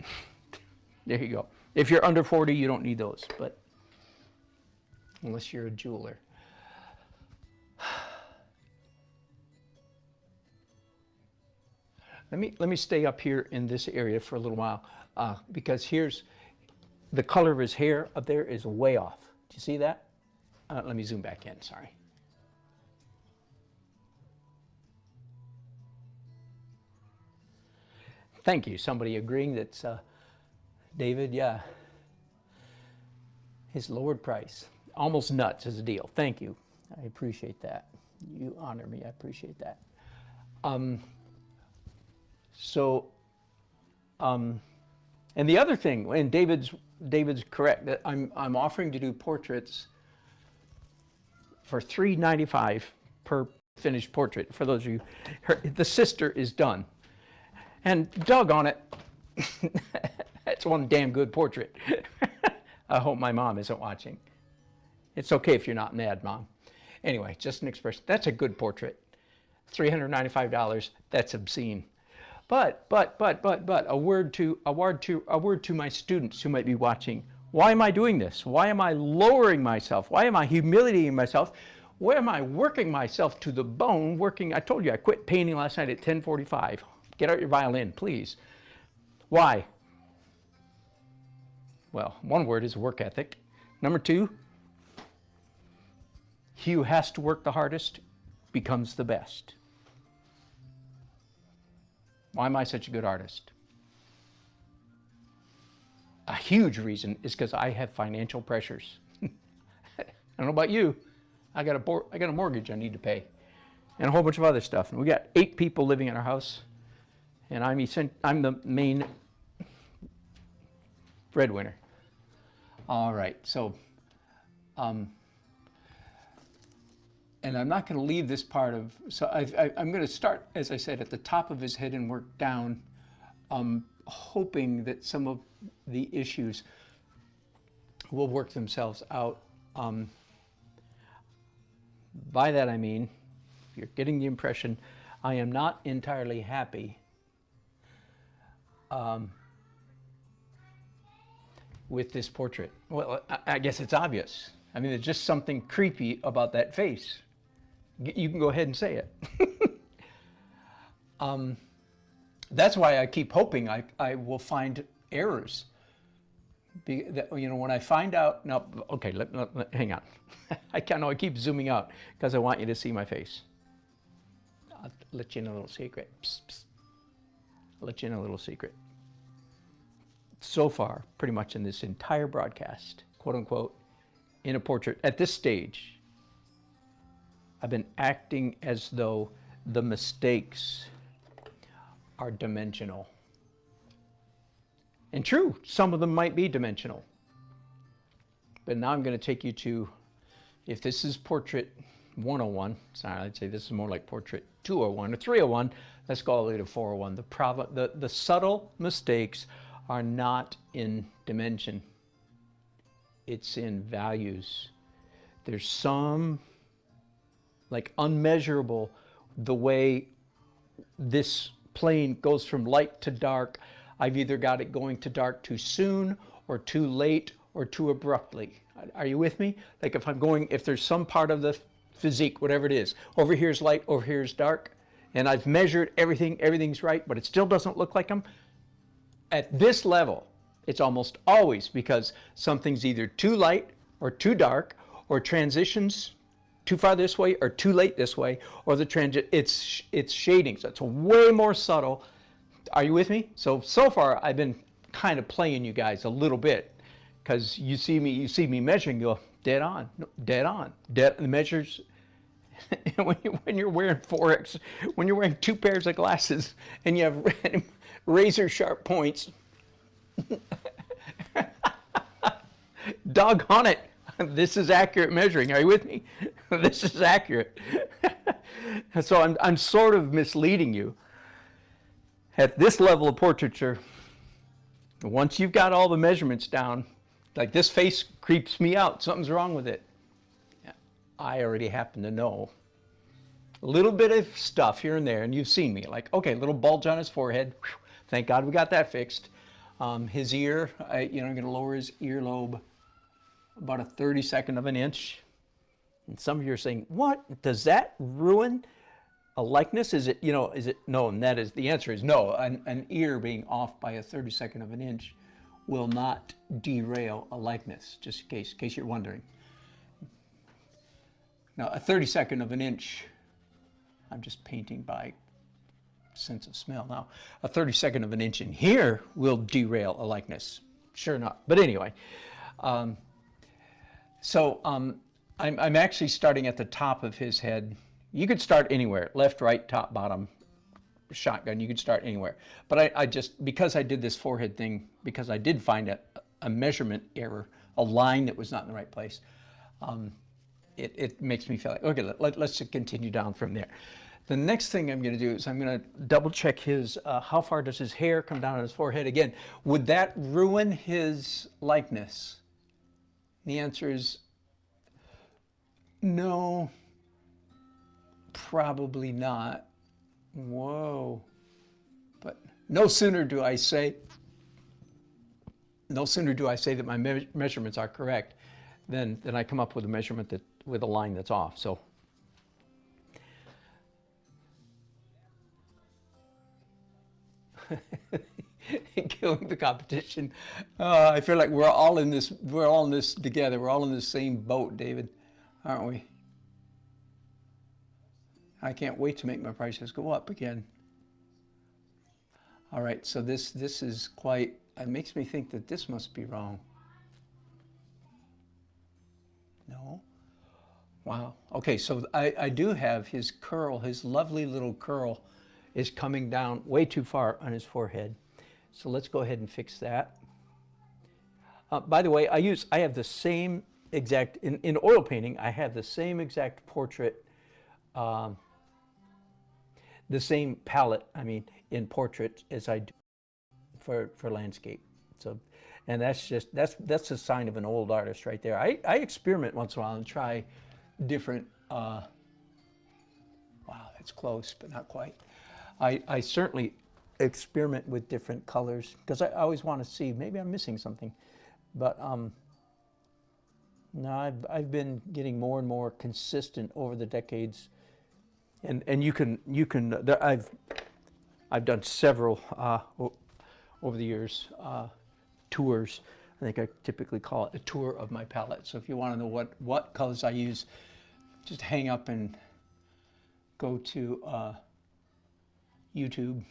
there you go. If you're under 40, you don't need those, but unless you're a jeweler. Let me stay up here in this area for a little while, because here's the color of his hair up there is way off. Do you see that? Let me zoom back in, sorry. Thank you. Somebody agreeing that's David, yeah. His lowered price. Almost nuts as a deal. Thank you. I appreciate that. You honor me. I appreciate that. And the other thing, and David's correct, that I'm offering to do portraits for $3.95 per finished portrait. For those of you, the sister is done. And doggone it, that's one damn good portrait. I hope my mom isn't watching. It's okay if you're not mad, Mom. Anyway, just an expression. That's a good portrait. $395, that's obscene. But a word to my students who might be watching. Why am I doing this? Why am I lowering myself? Why am I humiliating myself? Why am I working myself to the bone? I told you I quit painting last night at 10:45. Get out your violin, please. Why? Well, one word is work ethic. Number 2, he who has to work the hardest becomes the best. Why am I such a good artist? A huge reason is because I have financial pressures. I don't know about you. I got a mortgage I need to pay and a whole bunch of other stuff. And we got 8 people living in our house. And I'm the main breadwinner. All right, so, and I'm not going to leave this part of, so I'm going to start, as I said, at the top of his head and work down, hoping that some of the issues will work themselves out. By that I mean, if you're getting the impression, I am not entirely happy with this portrait. Well, I guess it's obvious. I mean, there's just something creepy about that face. You can go ahead and say it. That's why I keep hoping I will find errors. When I find out, no, okay, hang on. I keep zooming out because I want you to see my face. I'll let you in a little secret. Psst, psst. I'll let you in a little secret. So far, pretty much in this entire broadcast, quote unquote, in a portrait, at this stage, I've been acting as though the mistakes are dimensional. And true, some of them might be dimensional. But now I'm going to take you to, if this is portrait 101, sorry, I'd say this is more like portrait 201 or 301, let's go all the way to 401. The subtle mistakes are not in dimension. It's in values. There's some, like unmeasurable, the way this plane goes from light to dark. I've either got it going to dark too soon or too late or too abruptly. Are you with me? Like if there's some part of the physique, whatever it is, over here's light, over here's dark, and I've measured everything's right, but it still doesn't look like them. At this level, it's almost always because something's either too light or too dark, or transitions too far this way or too late this way, or it's shading, so it's way more subtle. Are you with me? So far I've been kind of playing you guys a little bit, because you see me measuring, you go dead on, the measures. when you're wearing 4X, when you're wearing 2 pairs of glasses and you have razor sharp points, doggone it, this is accurate measuring. Are you with me? This is accurate. So I'm sort of misleading you. At this level of portraiture, once you've got all the measurements down, like this face creeps me out, something's wrong with it. I already happen to know a little bit of stuff here and there, and you've seen me, like, okay, little bulge on his forehead. Whew, thank God we got that fixed. His ear, I'm going to lower his earlobe about a 32nd of an inch. And some of you are saying, what? Does that ruin a likeness? Is it, no, and that is, the answer is no. An ear being off by a 32nd of an inch will not derail a likeness, just in case you're wondering. Now, a 32nd of an inch, I'm just painting by sense of smell now. A 32nd of an inch in here will derail a likeness. Sure not. But anyway, I'm actually starting at the top of his head. You could start anywhere, left, right, top, bottom, shotgun, you could start anywhere. But I just, because I did this forehead thing, because I did find a measurement error, a line that was not in the right place, it makes me feel like, okay, let's continue down from there. The next thing I'm going to do is I'm going to double check his, how far does his hair come down on his forehead? Again, would that ruin his likeness? The answer is no, probably not. Whoa. But no sooner do I say that my measurements are correct than I come up with a measurement with a line that's off. So killing the competition. I feel like we're all in this together. We're all in the same boat, David, aren't we? I can't wait to make my prices go up again. All right, so this is quite, it makes me think that this must be wrong. No? Wow. Okay, so I do have his curl, his lovely little curl is coming down way too far on his forehead. So let's go ahead and fix that. By the way, I have the same exact, in oil painting, I have the same exact portrait, the same palette, I mean, in portrait as I do for landscape. So, And that's a sign of an old artist right there. I experiment once in a while and try different, wow, that's close, but not quite. I certainly experiment with different colors because I always want to see, maybe I'm missing something. But no, I've been getting more and more consistent over the decades. And I've done several over the years tours. I think I typically call it a tour of my palette. So if you want to know what colors I use, just hang up and go to YouTube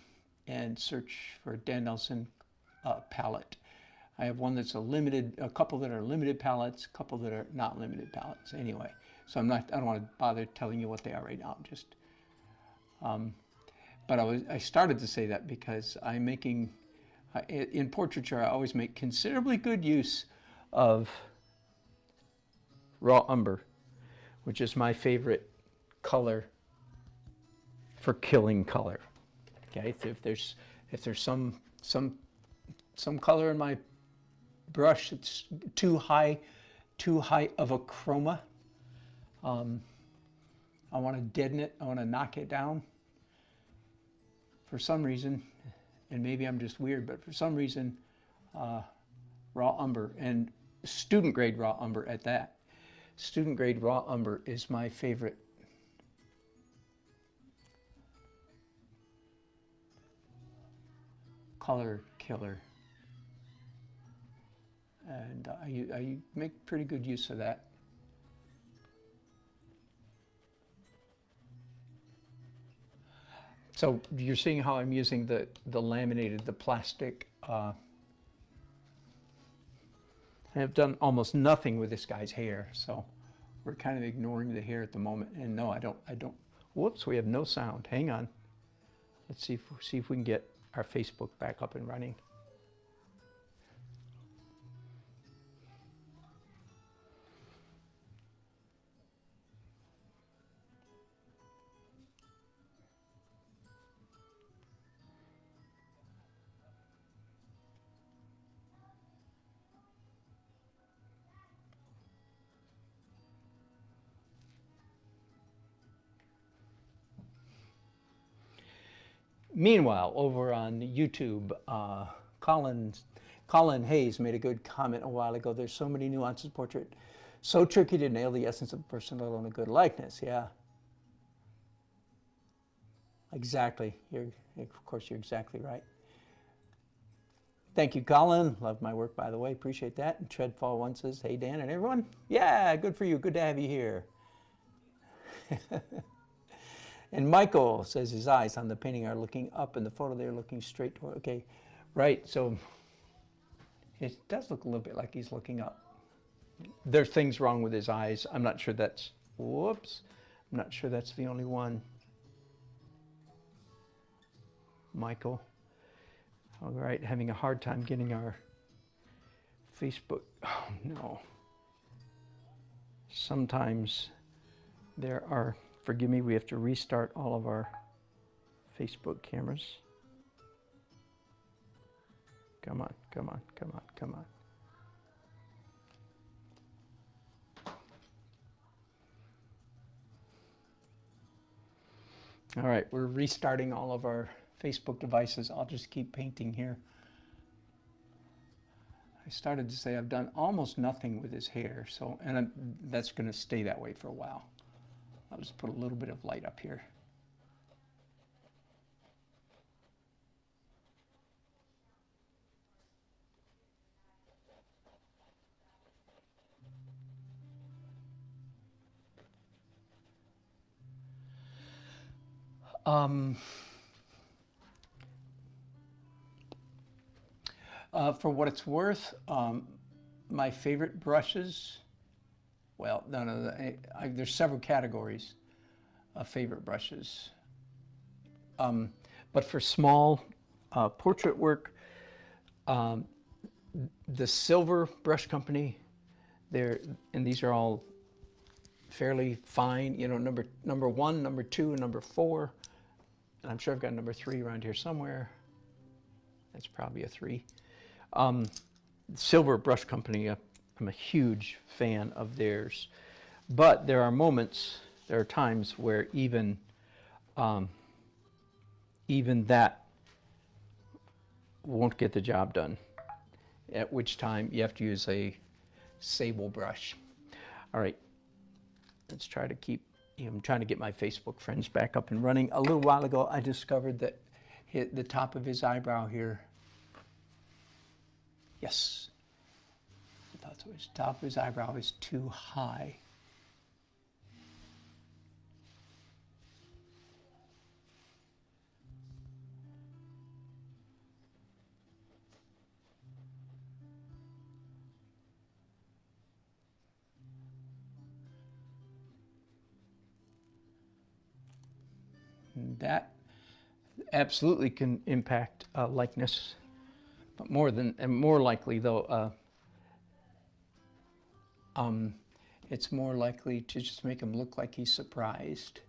and search for Dan Nelson palette. I have one that's a couple that are limited palettes, a couple that are not limited palettes. Anyway, so I don't want to bother telling you what they are right now. Just, but I started to say that because I'm making, in portraiture, I always make considerably good use of raw umber, which is my favorite color for killing color. Okay, if there's some color in my brush that's too high of a chroma, I want to deaden it. I want to knock it down. For some reason, and maybe I'm just weird, but for some reason, raw umber, and student grade raw umber at that. Student grade raw umber is my favorite. Color killer. And I make pretty good use of that. So you're seeing how I'm using the laminated, the plastic. I have done almost nothing with this guy's hair, so we're kind of ignoring the hair at the moment. And no, I don't. Whoops, we have no sound. Hang on. Let's see if we can get our Facebook back up and running. Meanwhile, over on YouTube, Colin Hayes made a good comment a while ago. There's so many nuances in portrait. So tricky to nail the essence of a person, let alone a good likeness. Yeah. Exactly. Of course, you're exactly right. Thank you, Colin. Love my work, by the way. Appreciate that. And Treadfall1 says, hey, Dan and everyone. Yeah, good for you. Good to have you here. And Michael says his eyes on the painting are looking up, and the photo they're looking straight toward. Okay, right. So it does look a little bit like he's looking up. There's things wrong with his eyes. I'm not sure that's, whoops. I'm not sure that's the only one. Michael. All right, having a hard time getting our Facebook. Oh, no. Sometimes there are, forgive me, we have to restart all of our Facebook cameras. Come on, come on, come on, come on. All right, we're restarting all of our Facebook devices. I'll just keep painting here. I started to say I've done almost nothing with his hair, so, and that's going to stay that way for a while. I'll just put a little bit of light up here. For what it's worth, my favorite brushes, well, there's several categories of favorite brushes. But for small portrait work, the Silver Brush Company, and these are all fairly fine, you know, number 1, number 2, and number 4. And I'm sure I've got number 3 around here somewhere. That's probably a 3. Silver Brush Company, I'm a huge fan of theirs. But there are moments, there are times where even that won't get the job done, at which time you have to use a sable brush. All right, let's try to keep, I'm trying to get my Facebook friends back up and running. A little while ago, I discovered that the top of his eyebrow here, yes, I thought so, his top of his eyebrow is too high. That absolutely can impact likeness, but more likely though, it's more likely to just make him look like he's surprised.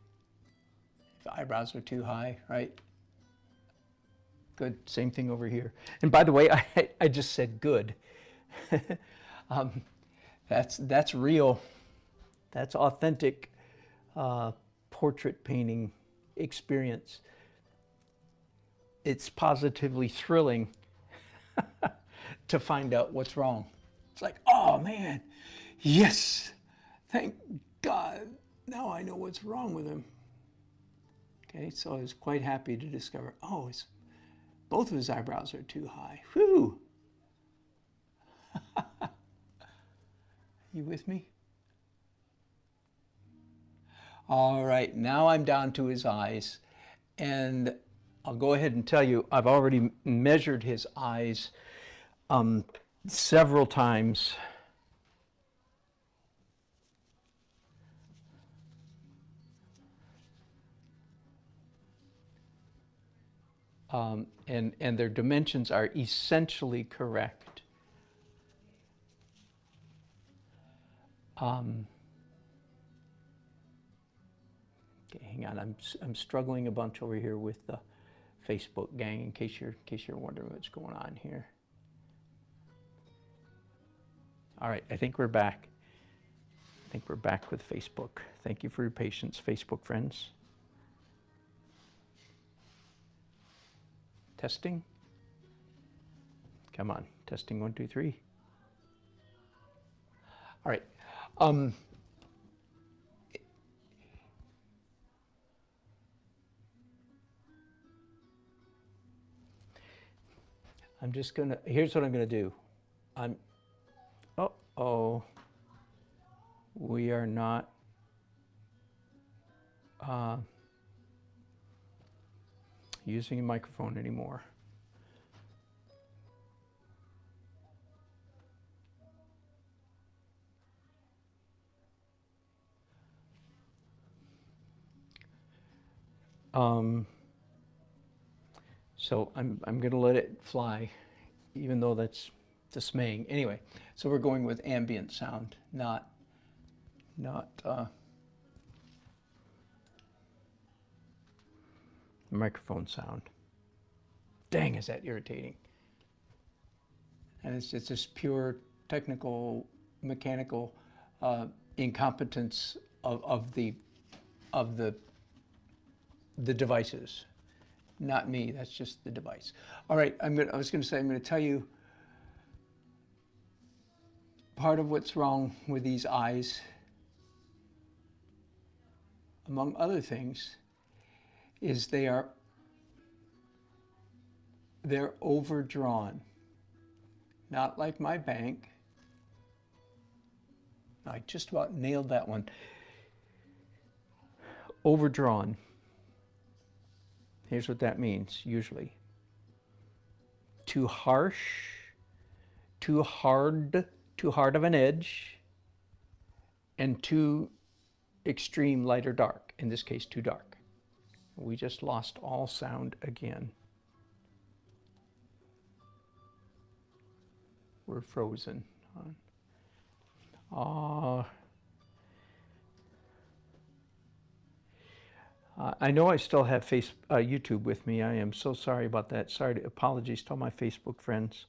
If eyebrows are too high, right? Good. Same thing over here. And by the way, I just said good. That's real. That's authentic portrait painting experience. It's positively thrilling to find out what's wrong. It's like, oh man, yes, thank God, now I know what's wrong with him. Okay, so I was quite happy to discover, oh, both of his eyebrows are too high. Whew. You with me? All right, now I'm down to his eyes, and I'll go ahead and tell you, I've already measured his eyes several times. And their dimensions are essentially correct. Okay, hang on. I'm struggling a bunch over here with the Facebook gang. In case you're wondering what's going on here. All right, I think we're back. I think we're back with Facebook. Thank you for your patience, Facebook friends. Testing. Come on, testing 1, 2, 3. All right. I'm just gonna, here's what I'm gonna do. Uh-oh, we are not using a microphone anymore. So I'm going to let it fly, even though that's dismaying. Anyway, so we're going with ambient sound, not microphone sound. Dang, is that irritating? And it's just pure technical, mechanical incompetence of the devices. Not me, that's just the device. All right, I was going to say, I'm going to tell you part of what's wrong with these eyes, among other things, is they're overdrawn. Not like my bank. I just about nailed that one. Overdrawn. Here's what that means, usually. Too harsh, too hard of an edge, and too extreme light or dark. In this case, too dark. We just lost all sound again. We're frozen. I know I still have YouTube with me. I am so sorry about that. Apologies to all my Facebook friends.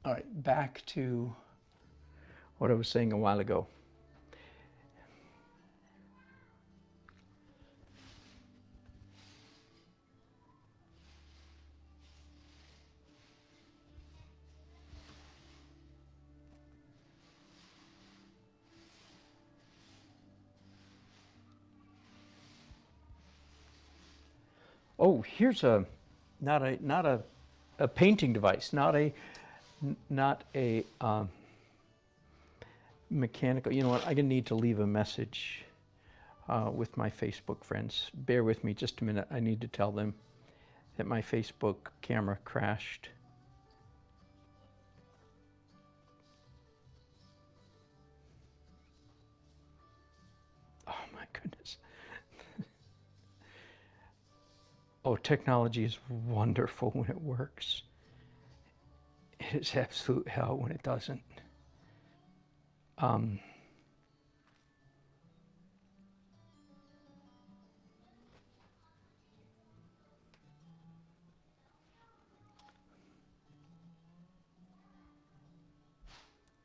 All right, back to what I was saying a while ago. Oh, here's not a painting device, not a mechanical. You know what? I'm gonna need to leave a message with my Facebook friends. Bear with me just a minute. I need to tell them that my Facebook camera crashed. Oh my goodness. Oh, technology is wonderful when it works. It is absolute hell when it doesn't.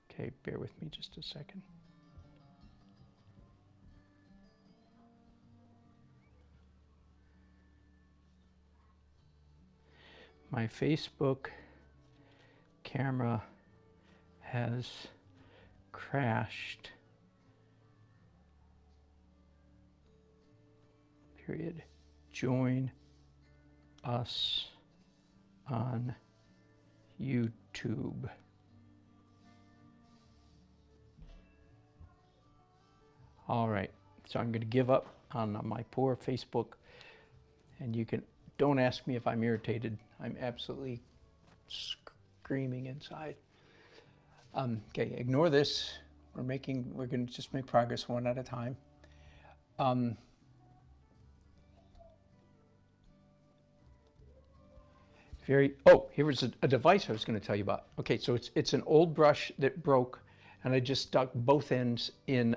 Okay, bear with me just a second. My Facebook camera has crashed. Period. Join us on YouTube. All right, so I'm going to give up on my poor Facebook, and you can, don't ask me if I'm irritated. I'm absolutely screaming inside. Okay, ignore this. We're going to just make progress one at a time. Here was a device I was going to tell you about. Okay, so it's an old brush that broke, and I just stuck both ends in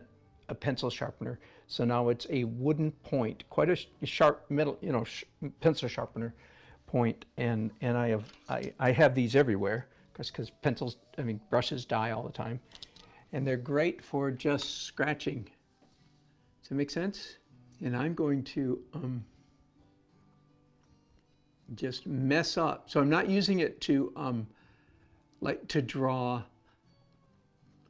a pencil sharpener. So now it's a wooden point, quite a sharp metal, pencil sharpener point, and I have these everywhere because brushes die all the time, and they're great for just scratching. Does that make sense? And I'm going to just mess up. So I'm not using it to like to draw,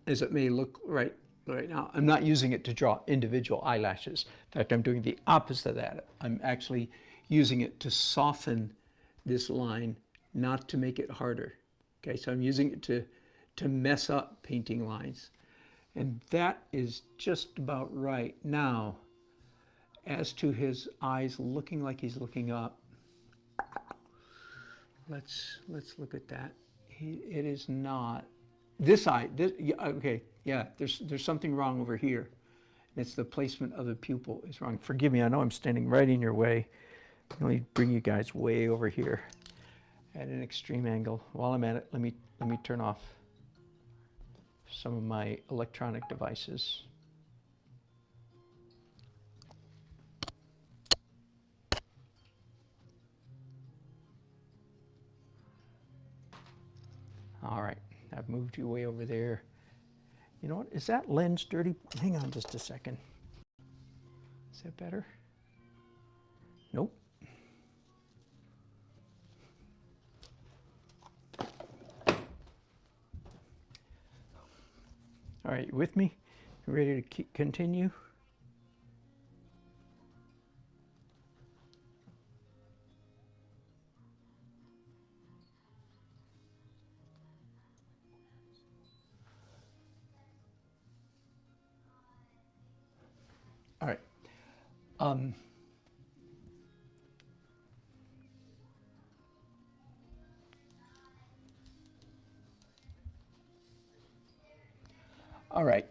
as it may look right now. I'm not using it to draw individual eyelashes. In fact, I'm doing the opposite of that. I'm actually using it to soften this line, not to make it harder. Okay, so I'm using it to mess up painting lines. And that is just about right. Now, as to his eyes looking like he's looking up, let's look at that. It is not. This eye, okay, yeah, there's something wrong over here. It's the placement of the pupil is wrong. Forgive me, I know I'm standing right in your way. Let me bring you guys way over here at an extreme angle. While I'm at it, let me turn off some of my electronic devices. All right, I've moved you way over there. You know what, is that lens dirty? Hang on just a second. Is that better? Nope. All right, you with me? You ready to continue? All right. All right.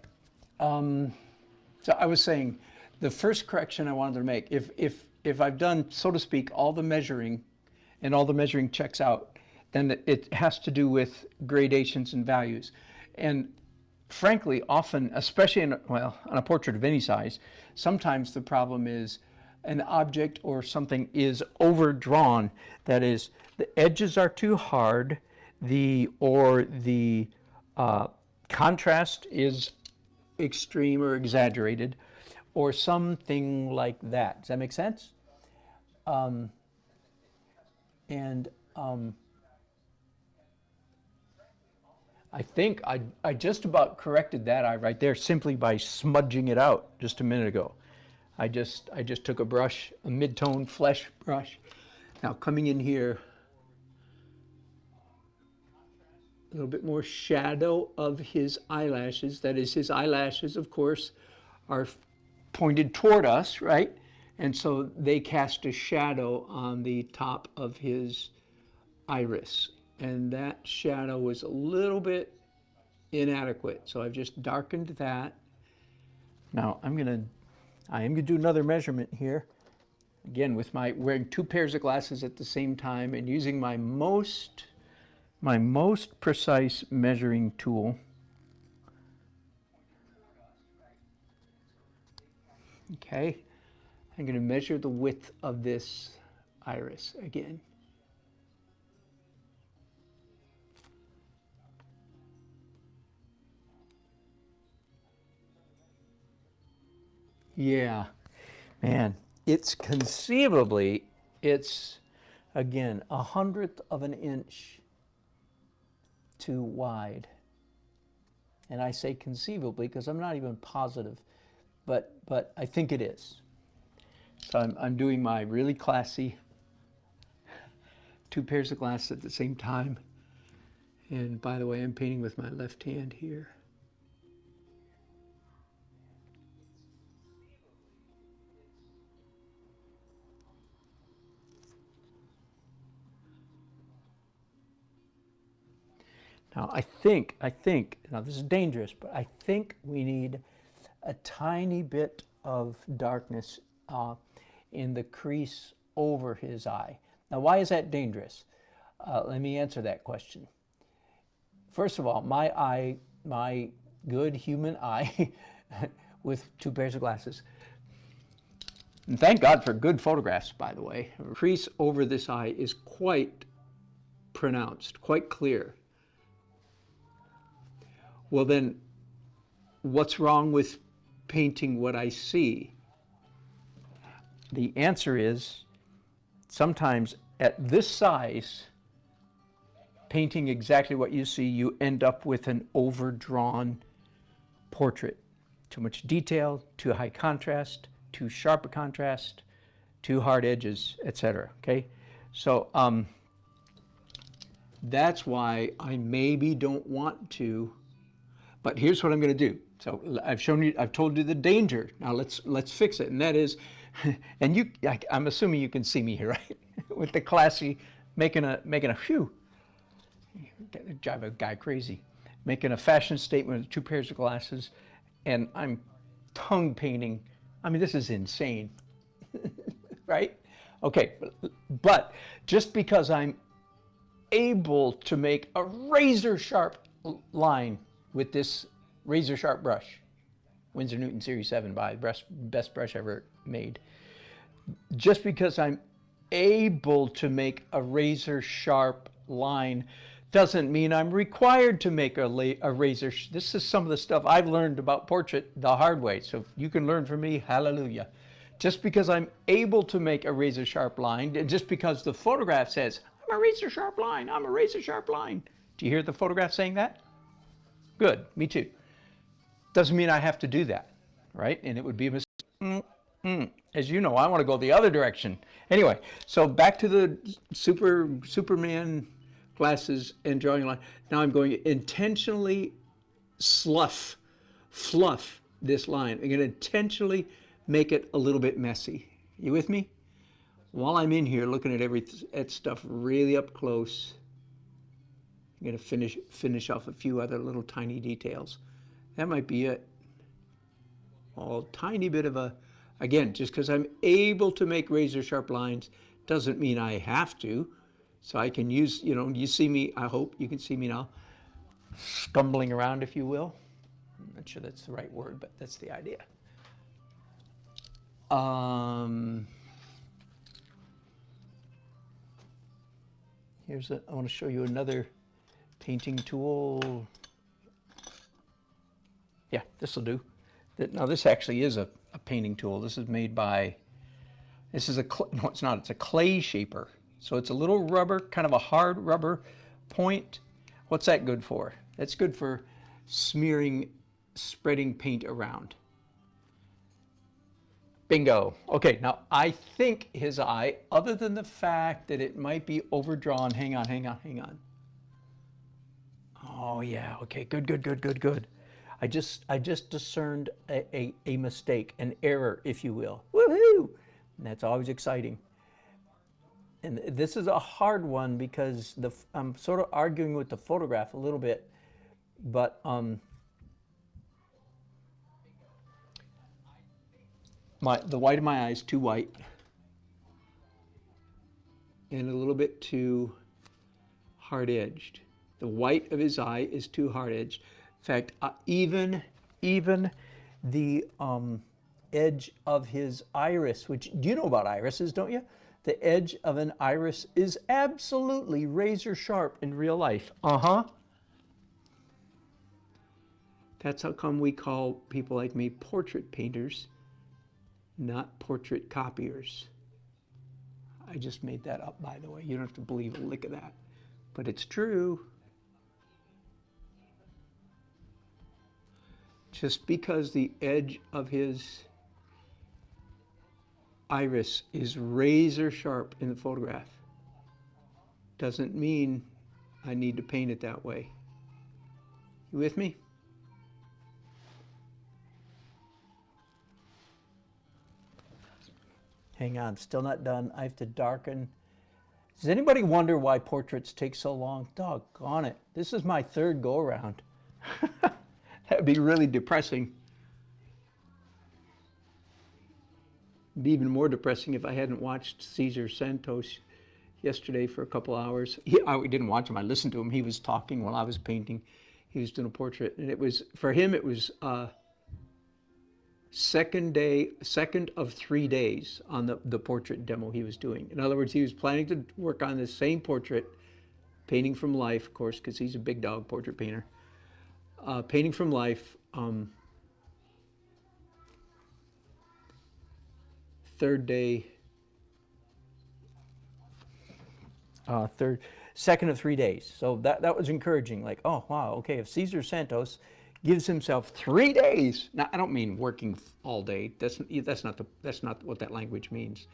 So I was saying, the first correction I wanted to make, if I've done, so to speak, all the measuring, and all the measuring checks out, then it has to do with gradations and values. And frankly, often, especially on a portrait of any size, sometimes the problem is an object or something is overdrawn. That is, the edges are too hard, the contrast is extreme or exaggerated, or something like that. Does that make sense? And I think I just about corrected that eye right there simply by smudging it out just a minute ago. I just took a brush, a mid-tone flesh brush. Now coming in here, a little bit more shadow of his eyelashes. That is, his eyelashes, of course, are pointed toward us, right? And so they cast a shadow on the top of his iris. And that shadow was a little bit inadequate. So I've just darkened that. Now I am gonna do another measurement here. Again, with my wearing 2 pairs of glasses at the same time and using my most precise measuring tool. Okay, I'm going to measure the width of this iris again. Yeah, man, it's conceivably, it's again 1/100th of an inch too wide. And I say conceivably because I'm not even positive, but I think it is. So I'm doing my really classy 2 pairs of glasses at the same time. And by the way, I'm painting with my left hand here. Now I think, now this is dangerous, but I think we need a tiny bit of darkness in the crease over his eye. Now why is that dangerous? Let me answer that question. First of all, my good human eye with 2 pairs of glasses, and thank God for good photographs, by the way. The crease over this eye is quite pronounced, quite clear. Well then, what's wrong with painting what I see? The answer is, sometimes at this size, painting exactly what you see, you end up with an overdrawn portrait. Too much detail, too high contrast, too sharp a contrast, too hard edges, etc. Okay? So that's why I maybe don't want to. But here's what I'm going to do. So I've told you the danger. Now let's fix it. And that is, and I'm assuming you can see me here, right? With the classy, making a phew, drive a guy crazy, making a fashion statement with 2 pairs of glasses, and I'm tongue painting. I mean, this is insane, right? Okay, but just because I'm able to make a razor sharp line with this razor sharp brush, Winsor Newton Series 7 by best brush ever made. Just because I'm able to make a razor sharp line doesn't mean I'm required to make a razor. This is some of the stuff I've learned about portrait the hard way. So if you can learn from me, hallelujah. Just because I'm able to make a razor sharp line, and just because the photograph says, I'm a razor sharp line, I'm a razor sharp line. Do you hear the photograph saying that? Good, me too. Doesn't mean I have to do that, right? And it would be a mistake. As you know, I want to go the other direction. Anyway, so back to the Superman glasses and drawing line. Now I'm going to intentionally fluff this line. I'm going to intentionally make it a little bit messy. You with me? While I'm in here looking at stuff really up close, I'm going to finish off a few other little tiny details. That might be it. A tiny bit of a, again, just because I'm able to make razor sharp lines doesn't mean I have to. So I can use, you see me, I hope you can see me now, stumbling around, if you will. I'm not sure that's the right word, but that's the idea. I want to show you another painting tool. Yeah, this will do. Now this actually is a painting tool. This is made by, this is a, no it's not, it's a clay shaper. So it's a little rubber, kind of a hard rubber point. What's that good for? That's good for smearing, spreading paint around. Bingo. Okay, now I think his eye, other than the fact that it might be overdrawn, hang on. Oh yeah, okay, good. I just discerned a mistake, an error, if you will. Woohoo! And that's always exciting. And this is a hard one because I'm sort of arguing with the photograph a little bit, but the white of my eye is too white and a little bit too hard-edged. The white of his eye is too hard-edged. In fact, even the edge of his iris, which, do you know about irises, don't you? The edge of an iris is absolutely razor sharp in real life. That's how come we call people like me portrait painters, not portrait copiers. I just made that up, by the way. You don't have to believe a lick of that, but it's true. Just because the edge of his iris is razor sharp in the photograph doesn't mean I need to paint it that way. You with me? Hang on, still not done. I have to darken. Does anybody wonder why portraits take so long? Doggone it. This is my third go around. That'd be really depressing. It'd be even more depressing if I hadn't watched Cesar Santos yesterday for a couple hours. I didn't watch him, I listened to him. He was talking while I was painting. He was doing a portrait, and it was, for him, it was second of 3 days on the portrait demo he was doing. In other words, he was planning to work on the same portrait, painting from life, of course, because he's a big dog portrait painter. Painting from life, third day, second of 3 days. So that was encouraging. Like, oh wow, okay, if Cesar Santos gives himself 3 days. Now, I don't mean working all day. That's not what that language means.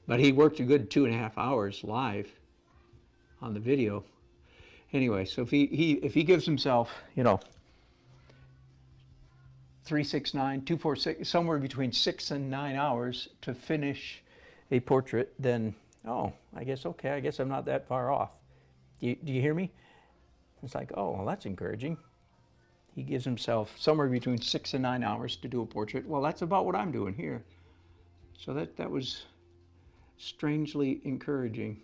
But he worked a good 2.5 hours live on the video. Anyway, so if he gives himself, 369, 246, somewhere between 6 and 9 hours to finish a portrait, then I guess I'm not that far off. Do you hear me? It's like, oh, well, that's encouraging. He gives himself somewhere between 6 and 9 hours to do a portrait. Well, that's about what I'm doing here. So that was strangely encouraging.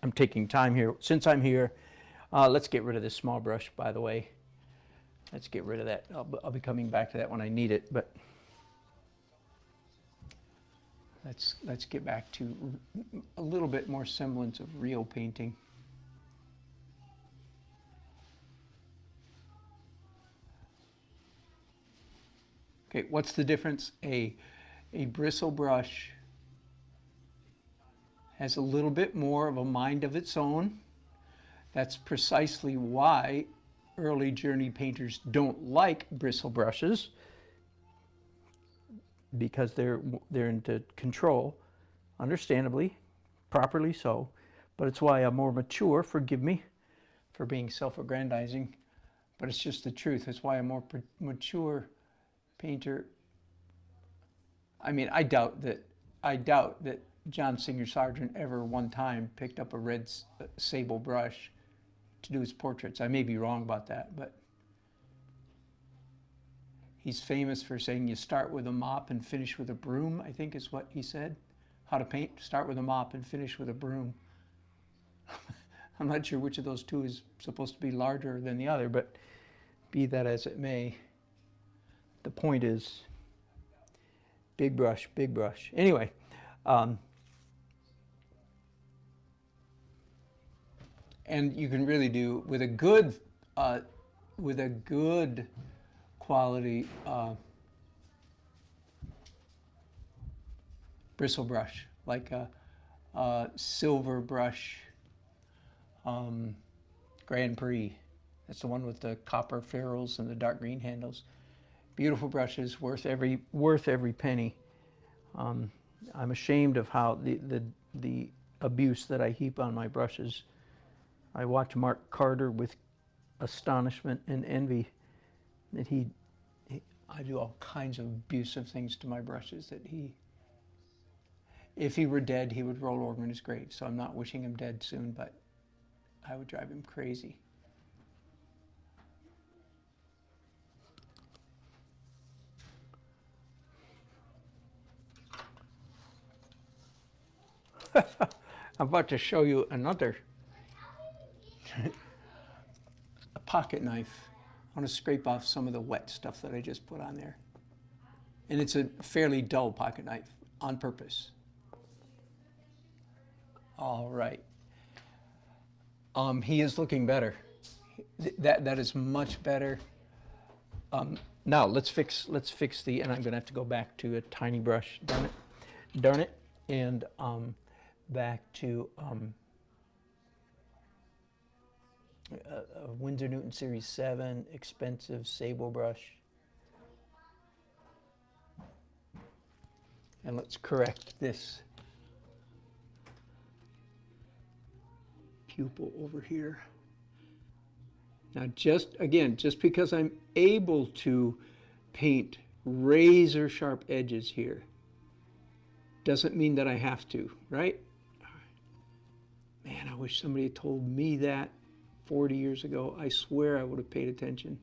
I'm taking time here. Since I'm here, let's get rid of this small brush, by the way. Let's get rid of that. I'll be coming back to that when I need it, but let's get back to a little bit more semblance of real painting. Okay, what's the difference? A bristle brush has a little bit more of a mind of its own. That's precisely why early journey painters don't like bristle brushes, because they're into control, understandably, properly so. But it's why a more mature, forgive me for being self-aggrandizing, but it's just the truth. It's why a more mature painter, I mean, I doubt that John Singer Sargent ever one time picked up a red sable brush to do his portraits. I may be wrong about that, but he's famous for saying you start with a mop and finish with a broom, I think is what he said. How to paint, start with a mop and finish with a broom. I'm not sure which of those two is supposed to be larger than the other, but be that as it may, the point is, big brush, big brush. Anyway, and you can really do with a good quality bristle brush, like a silver brush, Grand Prix. That's the one with the copper ferrules and the dark green handles. Beautiful brushes, worth every penny. I'm ashamed of how the abuse that I heap on my brushes. I watch Mark Carter with astonishment and envy that I do all kinds of abusive things to my brushes that if he were dead, he would roll over in his grave. So I'm not wishing him dead soon, but I would drive him crazy. I'm about to show you another a pocket knife. I want to scrape off some of the wet stuff that I just put on there. And it's a fairly dull pocket knife on purpose. All right. He is looking better. That is much better. Now let's fix the, and I'm going to have to go back to a tiny brush. Darn it, and back to a Winsor Newton Series 7 expensive sable brush. And let's correct this pupil over here. Now just because I'm able to paint razor sharp edges here doesn't mean that I have to, right? Man, I wish somebody had told me that 40 years ago. I swear I would have paid attention.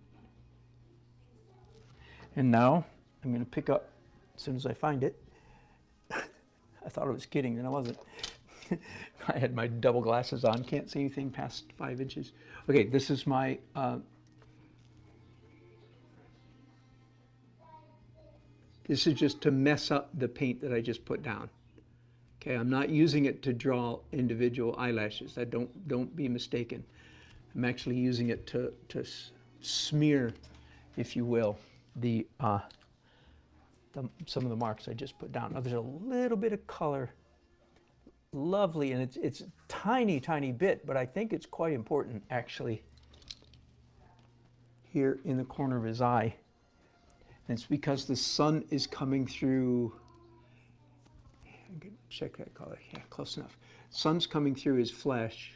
And now I'm going to pick up as soon as I find it. I thought I was kidding, and I wasn't. I had my double glasses on, can't see anything past 5 inches. Okay, this is my this is just to mess up the paint that I just put down. Okay, I'm not using it to draw individual eyelashes. Don't be mistaken. I'm actually using it to smear, if you will, some of the marks I just put down. Now there's a little bit of color, lovely, and it's a tiny, tiny bit, but I think it's quite important actually here in the corner of his eye. And it's because the sun is coming through. I can check that color. Yeah, close enough. Sun's coming through his flesh.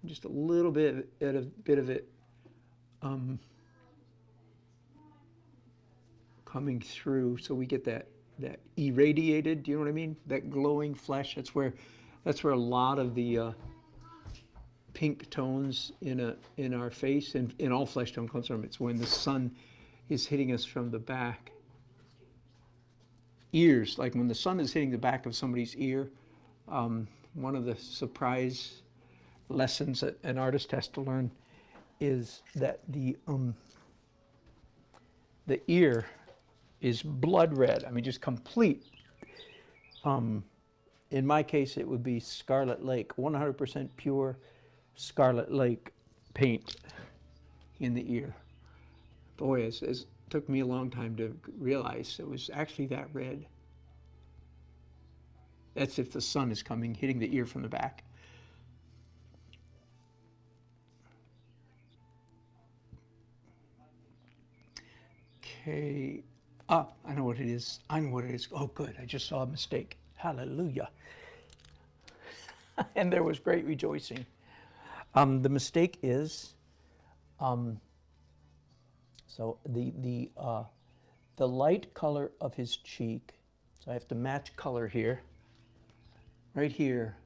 Just a little bit of it coming through, so we get that irradiated. Do you know what I mean? That glowing flesh. That's where a lot of the pink tones in our face and in all flesh tone comes from. It's when the sun is hitting us from the back. Ears, like when the sun is hitting the back of somebody's ear. One of the surprise lessons that an artist has to learn is that the ear is blood red. I mean, just complete. In my case, it would be Scarlet Lake, 100% pure Scarlet Lake paint in the ear. Boy, it took me a long time to realize it was actually that red. That's if the sun is coming, hitting the ear from the back. Okay. Ah, I know what it is. I know what it is. Oh, good. I just saw a mistake. Hallelujah. And there was great rejoicing. The mistake is, so the light color of his cheek. So I have to match color here. Right here.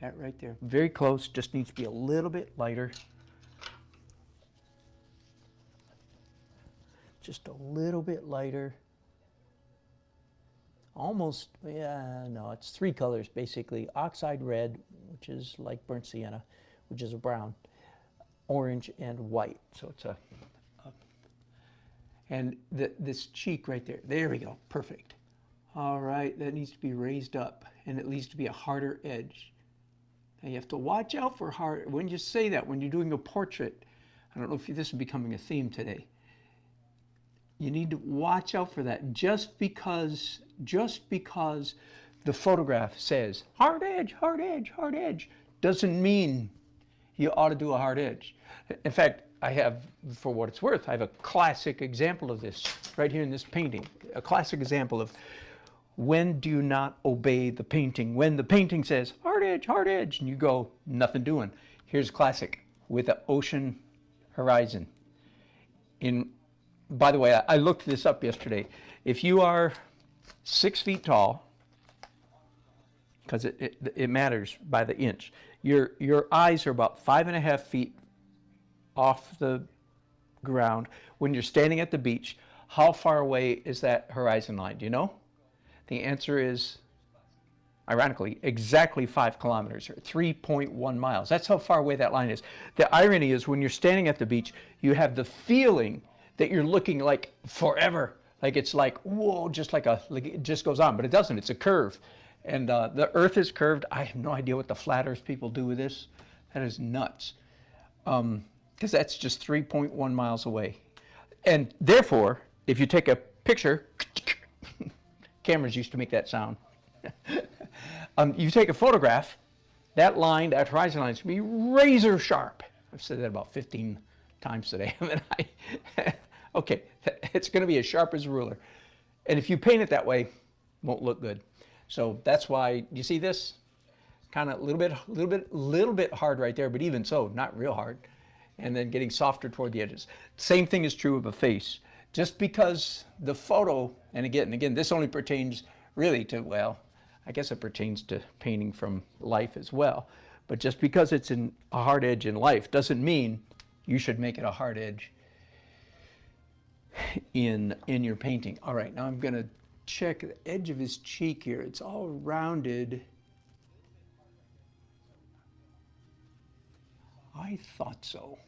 That right there. Very close. Just needs to be a little bit lighter. Just a little bit lighter. Almost, yeah, no, it's 3 colors basically. Oxide red, which is like burnt sienna, which is a brown, orange, and white. So it's And this cheek right there we go, perfect. All right, that needs to be raised up, and it needs to be a harder edge. Now you have to watch out for hard, when you say that, when you're doing a portrait, I don't know if this is becoming a theme today, you need to watch out for that. Just because the photograph says hard edge, hard edge, hard edge, doesn't mean you ought to do a hard edge. In fact, I have, for what it's worth, I have a classic example of this right here in this painting. A classic example of when do you not obey the painting? When the painting says hard edge, and you go, nothing doing. Here's classic with the ocean horizon. By the way, I looked this up yesterday. If you are 6 feet tall, because it matters by the inch, your eyes are about 5.5 feet off the ground. When you're standing at the beach, how far away is that horizon line? Do you know? The answer is, ironically, exactly 5 kilometers, or 3.1 miles. That's how far away that line is. The irony is, when you're standing at the beach, you have the feeling that you're looking like forever. Like it's like, whoa, just like it just goes on, but it doesn't. It's a curve. And the earth is curved. I have no idea what the flat earth people do with this. That is nuts. Because that's just 3.1 miles away. And therefore, if you take a picture, cameras used to make that sound. You take a photograph, that line, that horizon line, is going to be razor sharp. I've said that about 15 times today. Okay, it's going to be as sharp as a ruler. And if you paint it that way, it won't look good. So that's why, you see this? Kind of a little bit hard right there, but even so, not real hard. And then getting softer toward the edges. Same thing is true of a face. Just because the photo, and again, this only pertains really to, well, I guess it pertains to painting from life as well. But just because it's a hard edge in life doesn't mean you should make it a hard edge in your painting. All right, now I'm going to check the edge of his cheek here. It's all rounded. I thought so.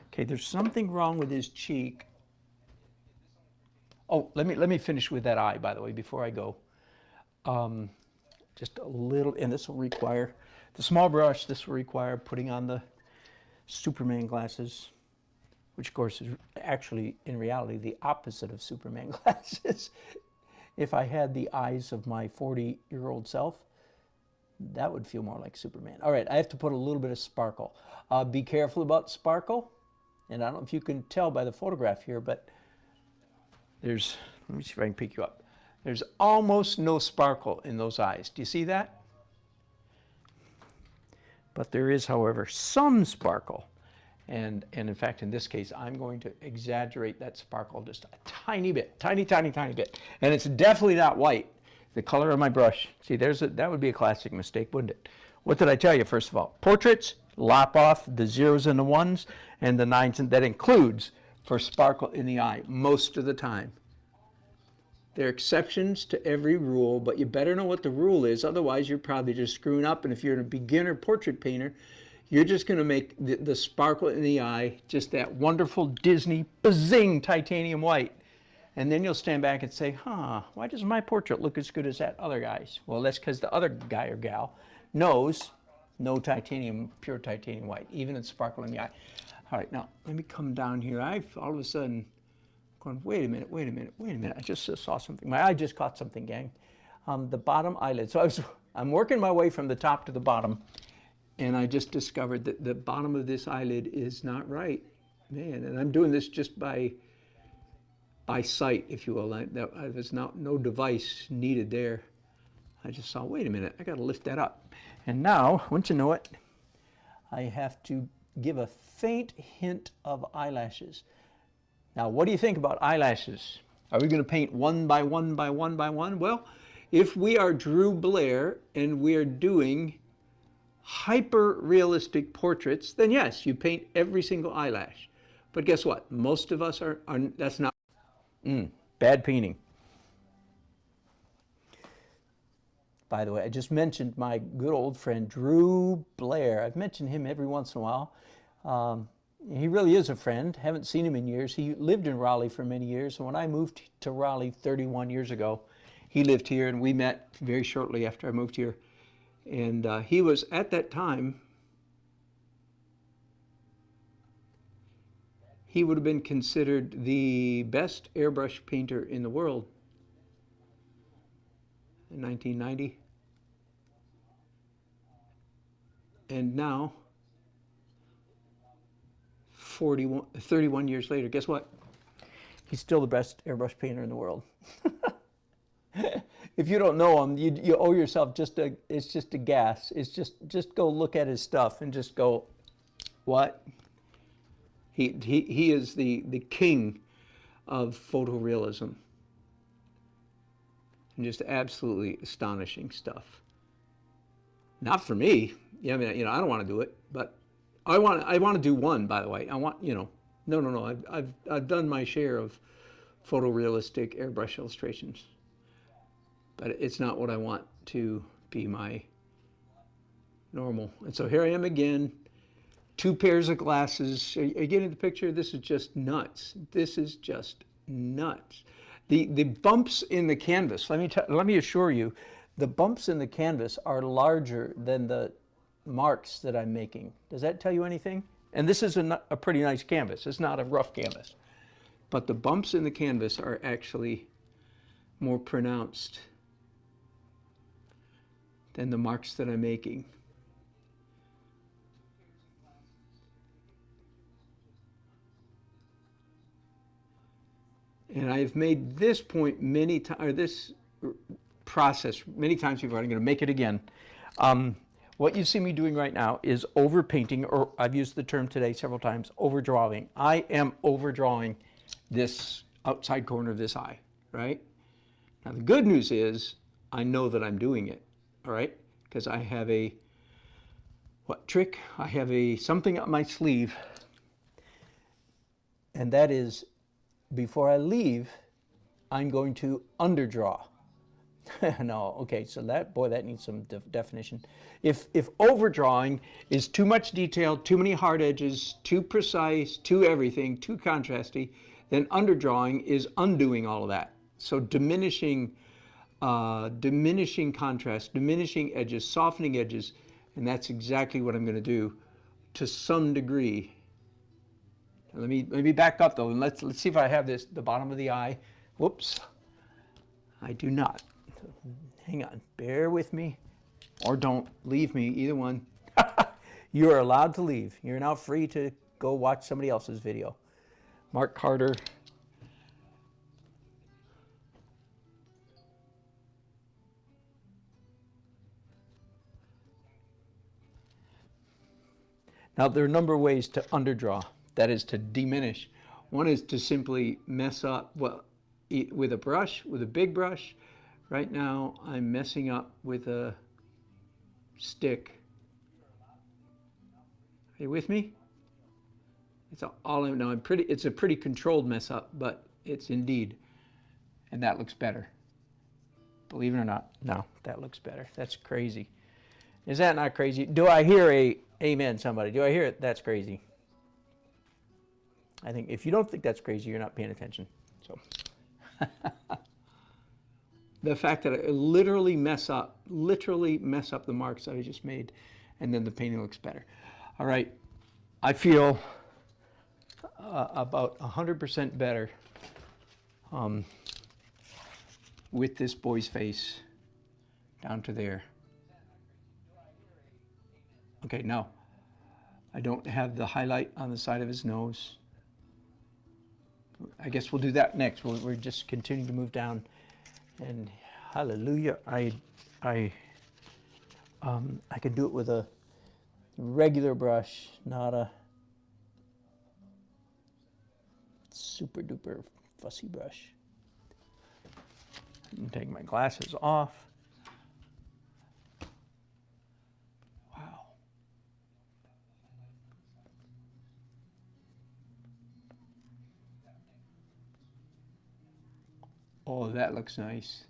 Okay, there's something wrong with his cheek. Oh, let me finish with that eye, by the way, before I go. Just a little, and this will require the small brush. This will require putting on the Superman glasses, which of course is actually, in reality, the opposite of Superman glasses. If I had the eyes of my 40-year-old self, that would feel more like Superman. All right, I have to put a little bit of sparkle. Be careful about sparkle. And I don't know if you can tell by the photograph here, but there's, let me see if I can pick you up. There's almost no sparkle in those eyes. Do you see that? But there is, however, some sparkle. And in fact, in this case, I'm going to exaggerate that sparkle just a tiny bit, tiny bit. And it's definitely not white. The color of my brush. See, that would be a classic mistake, wouldn't it? What did I tell you, first of all? Portraits, lop off the 0s and the 1s and the 9s, and that includes for sparkle in the eye most of the time. There are exceptions to every rule, but you better know what the rule is. Otherwise, you're probably just screwing up. And if you're a beginner portrait painter, you're just going to make the sparkle in the eye just that wonderful Disney bazing titanium white. And then you'll stand back and say, huh, why does my portrait look as good as that other guy's? Well, that's because the other guy or gal knows no titanium, pure titanium white, even in sparkle in the eye. All right, now let me come down here. I've all of a sudden going, wait a minute. I just saw something. My eye just caught something, gang. The bottom eyelid. So I'm working my way from the top to the bottom, and I just discovered that the bottom of this eyelid is not right. Man, and I'm doing this just by sight, if you will. There's no device needed there. I just saw, wait a minute, I got to lift that up. And now, once you know it, I have to give a faint hint of eyelashes. Now, what do you think about eyelashes? Are we going to paint one by one by one by one? Well, if we are Drew Blair and we are doing hyper-realistic portraits, then yes, you paint every single eyelash. But guess what? Most of us are that's not. Bad painting. By the way, I just mentioned my good old friend Drew Blair. I've mentioned him every once in a while. He really is a friend. Haven't seen him in years. He lived in Raleigh for many years. And when I moved to Raleigh 31 years ago, he lived here, and we met very shortly after I moved here. And he was, at that time, he would have been considered the best airbrush painter in the world in 1990. And now, 31 years later, guess what? He's still the best airbrush painter in the world. If you don't know him, you owe yourself it's just a gas. It's just go look at his stuff and just go, what? He is the king of photorealism. And just absolutely astonishing stuff. Not for me. Yeah, I mean, I don't want to do it, but I want to do one, by the way. I want, no. I've done my share of photorealistic airbrush illustrations, but it's not what I want to be my normal. And so here I am again, 2 pairs of glasses. Are you getting the picture? This is just nuts. This is just nuts. The bumps in the canvas, let me assure you, the bumps in the canvas are larger than the marks that I'm making. Does that tell you anything? And this is a pretty nice canvas. It's not a rough canvas. But the bumps in the canvas are actually more pronounced than the marks that I'm making. And I've made this point many times, or this process many times before. I'm going to make it again. What you see me doing right now is overpainting, or I've used the term today several times, overdrawing. I am overdrawing this outside corner of this eye, right? Now the good news is I know that I'm doing it, all right? Because I have a, what trick? I have something up my sleeve, and that is, before I leave, I'm going to underdraw. No, okay, so that needs some definition. If overdrawing is too much detail, too many hard edges, too precise, too everything, too contrasty, then underdrawing is undoing all of that. So diminishing contrast, diminishing edges, softening edges, and that's exactly what I'm going to do to some degree. Let me back up though, and let's see if I have the bottom of the eye. Whoops, I do not. Hang on, bear with me, or don't leave me, either one. You are allowed to leave. You're now free to go watch somebody else's video. Mark Carter. Now there are a number of ways to underdraw, that is to diminish. One is to simply mess up, well, with a brush, with a big brush. Right now, I'm messing up with a stick. Are you with me? It's it's a pretty controlled mess up, but it's indeed. And that looks better. Believe it or not, no, that looks better. That's crazy. Is that not crazy? Do I hear a amen, somebody? Do I hear it? That's crazy. I think if you don't think that's crazy, you're not paying attention. So. The fact that I literally mess up the marks that I just made, and then the painting looks better. All right, I feel about 100% better with this boy's face down to there. Okay, now I don't have the highlight on the side of his nose. I guess we'll do that next. We're just continuing to move down. And hallelujah, I can do it with a regular brush, not a super duper fussy brush. I'm taking my glasses off. Wow. Oh, that looks nice.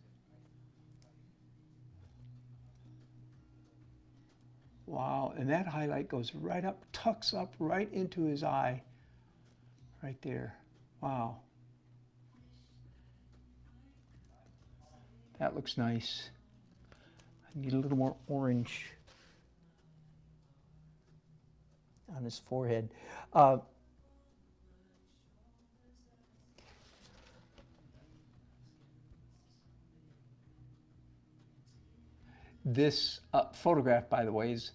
Wow, and that highlight goes right up, tucks up right into his eye, right there. Wow. That looks nice. I need a little more orange on his forehead. This photograph, by the way, is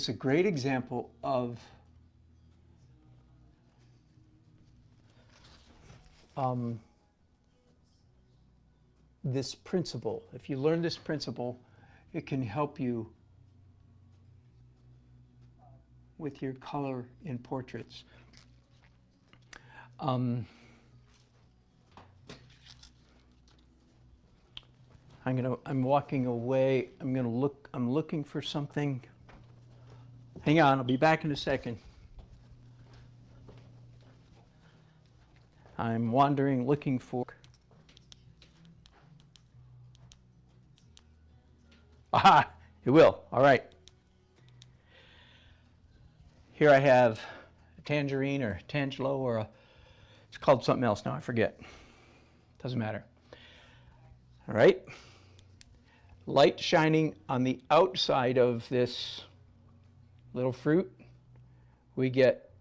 a great example of this principle. If you learn this principle, it can help you with your color in portraits. I'm walking away. I'm looking for something. Hang on, I'll be back in a second. I'm wandering, looking for. Aha, it will. All right. Here I have a tangerine or tangelo or it's called something else now, I forget. Doesn't matter. All right. Light shining on the outside of this little fruit. We get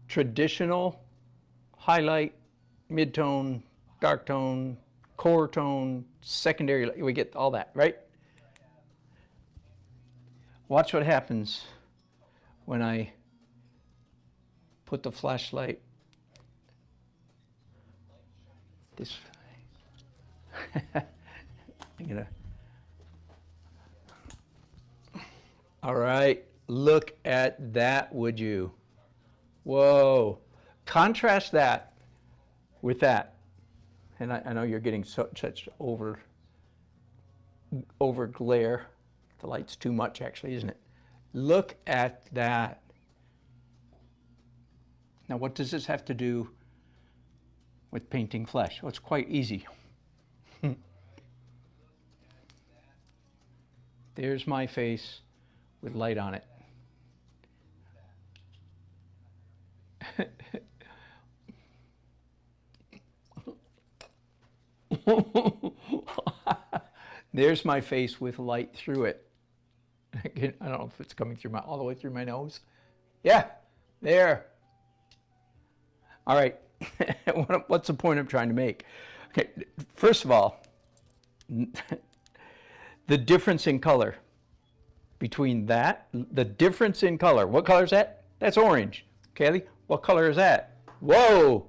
traditional highlight, mid-tone, dark tone, core tone, secondary. We get all that, right? Watch what happens when I put the flashlight this. I'm gonna. All right, look at that, would you? Whoa. Contrast that with that. And I know you're getting such over glare. The light's too much, actually, isn't it? Look at that. Now, what does this have to do with painting flesh? Well, it's quite easy. There's my face with light on it. There's my face with light through it. I don't know if it's coming through all the way through my nose. Yeah, there. All right. What's the point I'm trying to make? Okay, first of all, the difference in color between that, the difference in color. What color is that? That's orange. Kaylee, what color is that? Whoa!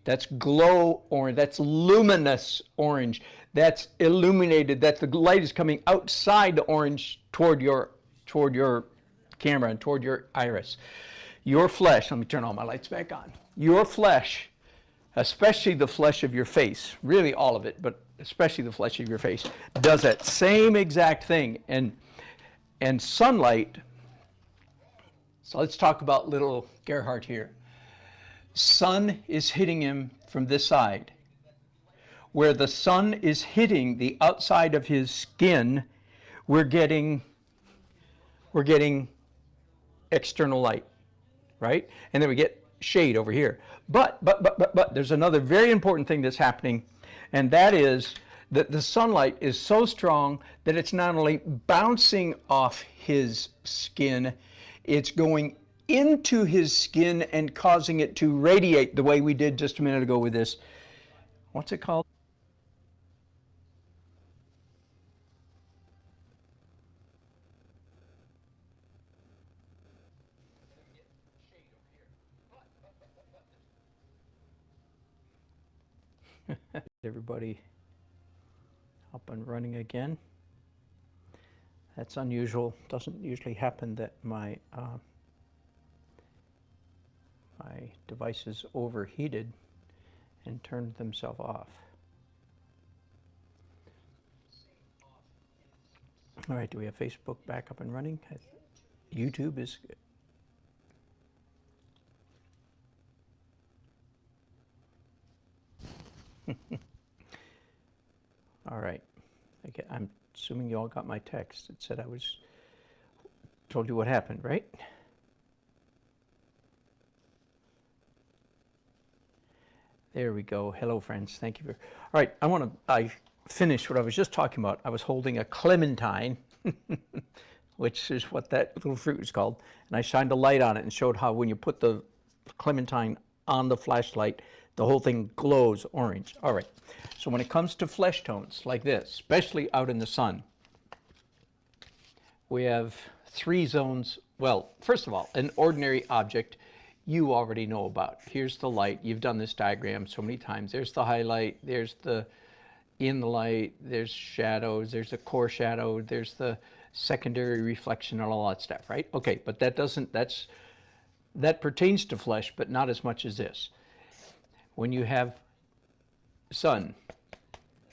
That's glow orange. That's luminous orange. That's illuminated. That the light is coming outside the orange toward your camera and toward your iris. Your flesh, let me turn all my lights back on. Your flesh, especially the flesh of your face, really all of it, but especially the flesh of your face, does that same exact thing. And sunlight, so let's talk about little Gerhardt here. Sun is hitting him from this side. Where the sun is hitting the outside of his skin, we're getting external light, right? And then we get shade over here. But there's another very important thing that's happening, and that is that the sunlight is so strong that it's not only bouncing off his skin, it's going into his skin and causing it to radiate the way we did just a minute ago with this. What's it called? Everybody up and running again. That's unusual. Doesn't usually happen that my devices overheated and turned themselves off. All right, do we have Facebook back up and running? YouTube is good. All right, okay, I'm assuming you all got my text. It said told you what happened, right? There we go. Hello, friends. Thank you for. All right, I finished what I was just talking about. I was holding a clementine, which is what that little fruit is called, and I shined a light on it and showed how when you put the clementine on the flashlight, the whole thing glows orange. All right. So when it comes to flesh tones like this, especially out in the sun, we have 3 zones. Well, first of all, an ordinary object you already know about. Here's the light. You've done this diagram so many times. There's the highlight. There's the in the light. There's shadows. There's the core shadow. There's the secondary reflection and all that stuff, right? Okay, but that pertains to flesh, but not as much as this. When you have sun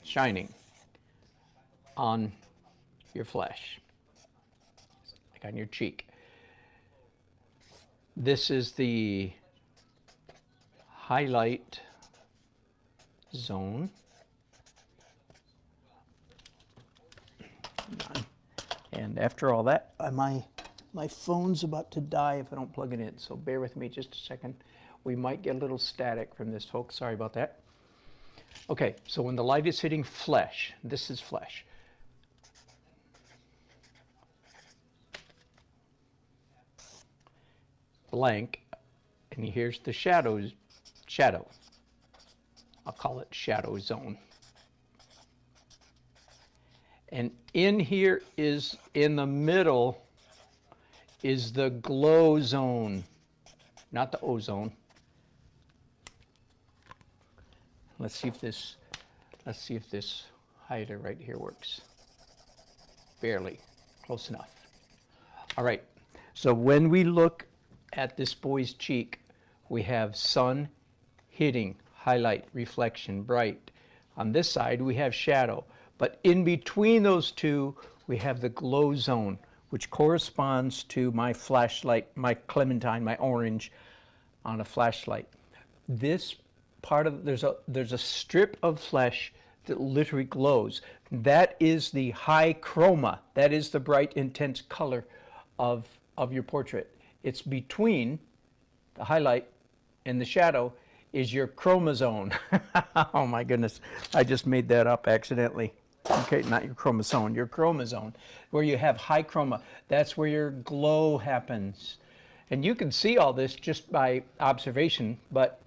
shining on your flesh, like on your cheek, this is the highlight zone. And after all that, my phone's about to die if I don't plug it in, so bear with me just a second. We might get a little static from this, folks. Sorry about that. Okay, so when the light is hitting flesh, this is flesh. Blank, and here's the shadow. I'll call it shadow zone. And in here is, in the middle, is the glow zone, not the ozone. Let's see if this hider right here works. Barely, close enough. All right, so when we look at this boy's cheek, we have sun hitting, highlight, reflection, bright. On this side, we have shadow. But in between those two, we have the glow zone, which corresponds to my flashlight, my clementine, my orange on a flashlight. This part of, there's a strip of flesh that literally glows. That is the high chroma. That is the bright, intense color of your portrait. It's between the highlight and the shadow is your chromosome. Oh my goodness, I just made that up accidentally. Okay, not your chromosome, your chromosome, where you have high chroma. That's where your glow happens. And you can see all this just by observation, but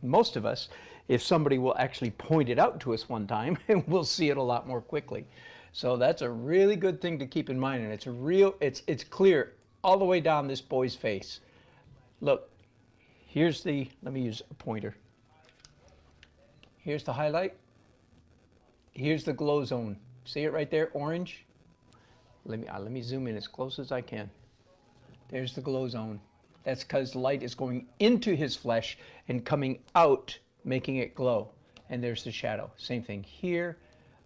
most of us, if somebody will actually point it out to us one time, we'll see it a lot more quickly. So that's a really good thing to keep in mind, and it's clear all the way down this boy's face. Look, here's the, let me use a pointer. Here's the highlight. Here's the glow zone. See it right there, orange? Let me zoom in as close as I can. There's the glow zone. That's because the light is going into his flesh and coming out, making it glow. And there's the shadow. Same thing here,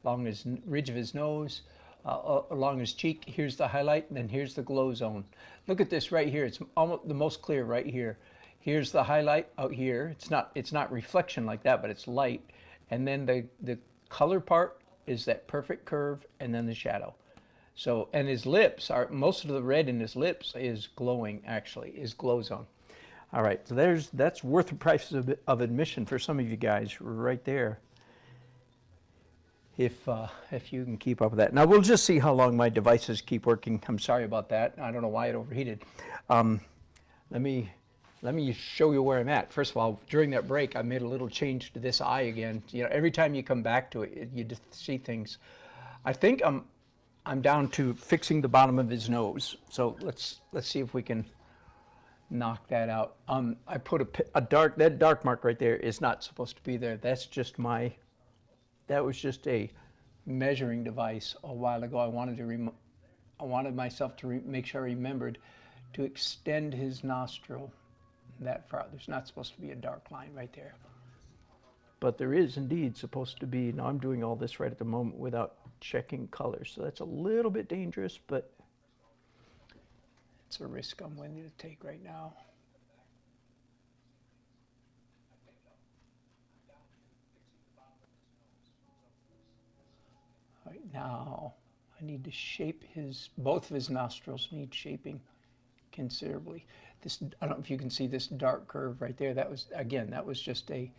along his ridge of his nose, along his cheek. Here's the highlight, and then here's the glow zone. Look at this right here. It's almost the most clear right here. Here's the highlight out here. It's not reflection like that, but it's light. And then the color part is that perfect curve, and then the shadow. So, and his lips are, most of the red in his lips is glowing, actually, is glow zone. All right, so that's worth the price of admission for some of you guys right there. If you can keep up with that. Now we'll just see how long my devices keep working. I'm sorry about that. I don't know why it overheated. Let me show you where I'm at. First of all, during that break, I made a little change to this eye again. You know, every time you come back to it, you just see things. I think I'm down to fixing the bottom of his nose. So let's see if we can knock that out. I put that dark mark right there is not supposed to be there. That's just that was just a measuring device a while ago. I wanted myself to make sure I remembered to extend his nostril that far. There's not supposed to be a dark line right there. But there is indeed supposed to be. Now I'm doing all this right at the moment without checking colors. So that's a little bit dangerous, but it's a risk I'm willing to take right now. Right now, I need to shape both of his nostrils need shaping considerably. This, I don't know if you can see this dark curve right there. That was, again, that was just a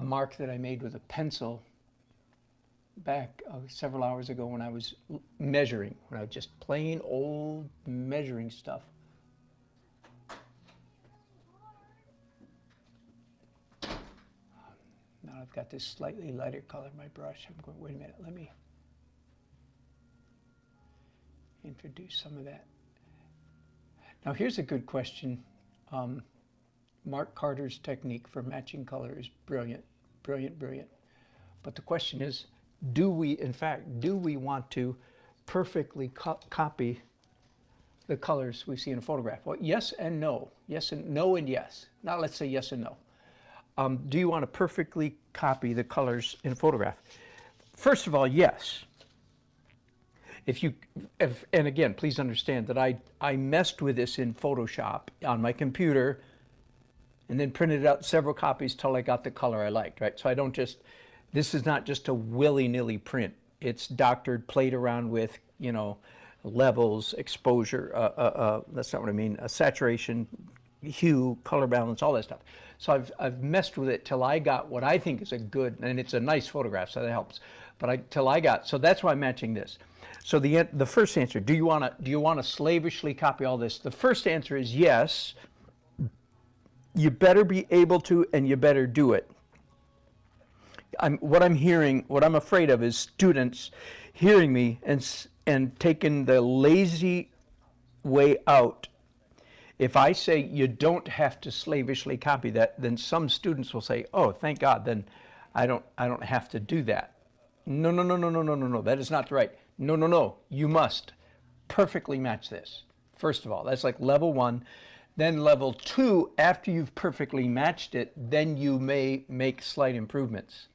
mark that I made with a pencil back several hours ago when I was measuring, when I was just plain old measuring stuff. Now I've got this slightly lighter color in my brush. I'm going, wait a minute, let me introduce some of that. Now here's a good question. Mark Carter's technique for matching color is brilliant, brilliant, brilliant. But the question is, do we, in fact, do we want to perfectly copy the colors we see in a photograph? Well, yes and no. Yes and no and yes. Now let's say yes and no. Do you want to perfectly copy the colors in a photograph? First of all, yes. And again, please understand that I messed with this in Photoshop on my computer and then printed out several copies till I got the color I liked, right? So I don't just, this is not just a willy-nilly print. It's doctored, played around with, you know, levels, exposure, that's not what I mean, saturation, hue, color balance, all that stuff. So I've messed with it till I got what I think is a good, and it's a nice photograph, so that helps. But till I got, so that's why I'm matching this. So the first answer, do you want to slavishly copy all this? The first answer is yes. You better be able to, and you better do it. What I'm afraid of is students hearing me and taking the lazy way out. If I say you don't have to slavishly copy that, then some students will say, "Oh, thank God, then I don't have to do that." No, no, no, no, no, no, no, no. That is not right. No, no, no. You must perfectly match this. First of all, that's like level 1. Then level 2, after you've perfectly matched it, then you may make slight improvements.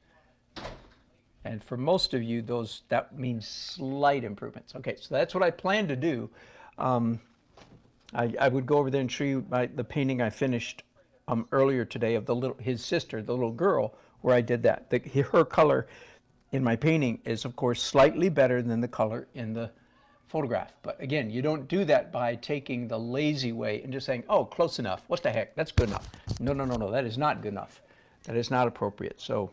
And for most of you, that means slight improvements. Okay, so that's what I plan to do. I would go over there and show you the painting I finished earlier today of his sister, the little girl, where I did that. Her color in my painting is, of course, slightly better than the color in the photograph. But again, you don't do that by taking the lazy way and just saying, "Oh, close enough. What the heck? That's good enough." No, no, no, no. That is not good enough. That is not appropriate. So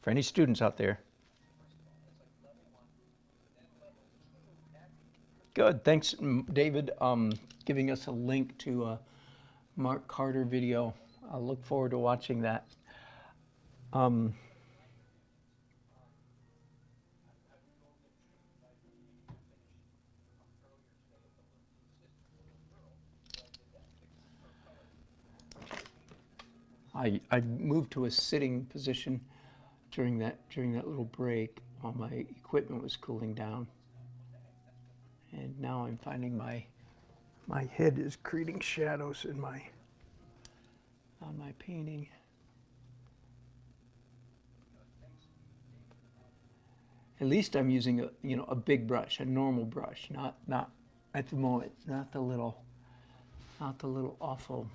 for any students out there, good. Thanks, David, giving us a link to a Mark Carter video. I'll look forward to watching that. I moved to a sitting position during that little break while my equipment was cooling down, and now I'm finding my head is creating shadows on my painting. At least I'm using a big brush, a normal brush, not at the moment, not the little awful.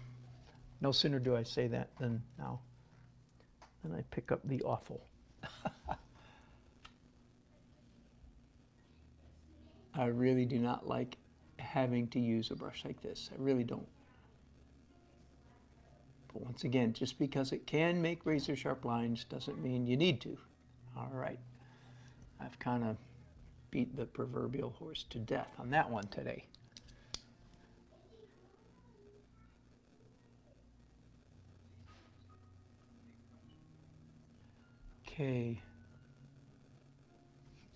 No sooner do I say that than I pick up the awful. I really do not like having to use a brush like this. I really don't. But once again, just because it can make razor sharp lines doesn't mean you need to. All right. I've kind of beat the proverbial horse to death on that one today. Okay.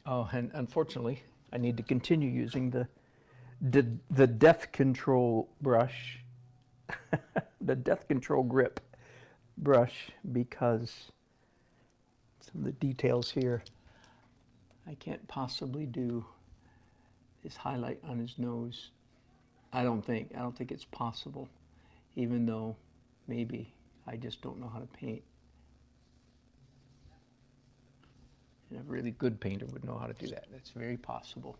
Oh, and unfortunately, I need to continue using the death control brush, the death control grip brush, because some of the details here, I can't possibly do this highlight on his nose. I don't think it's possible, even though maybe I just don't know how to paint. And a really good painter would know how to do that. That's very possible.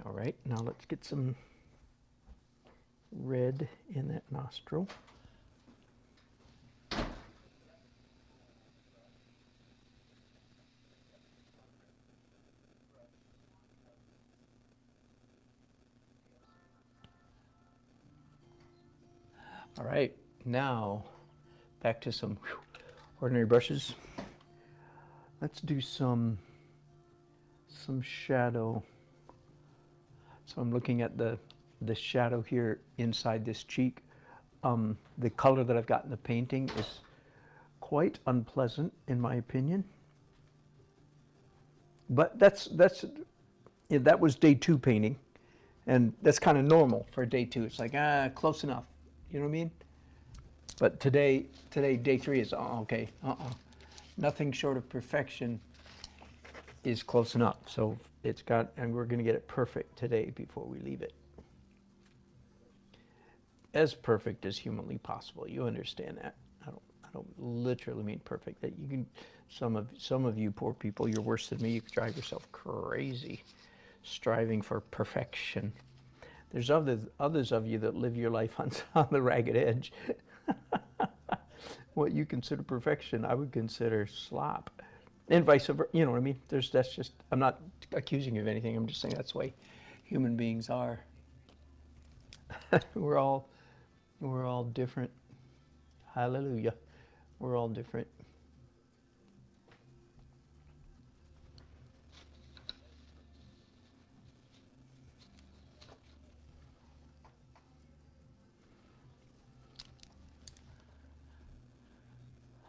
All right, now let's get some red in that nostril. All right, now back to some ordinary brushes. Let's do some shadow. So I'm looking at the shadow here inside this cheek. The color that I've got in the painting is quite unpleasant in my opinion. But yeah, that was day 2 painting, and that's kind of normal for day 2. It's like, close enough. You know what I mean? But today day 3 is, okay, nothing short of perfection is close enough. So it's got, and we're going to get it perfect today before we leave it. As perfect as humanly possible. You understand that? I don't literally mean perfect. That you can, some of you poor people, you're worse than me. You can drive yourself crazy, striving for perfection. There's others of you that live your life on the ragged edge. What you consider perfection, I would consider slop, and vice versa. You know what I mean? That's just. I'm not accusing you of anything. I'm just saying that's the way human beings are. We're all different. Hallelujah. We're all different.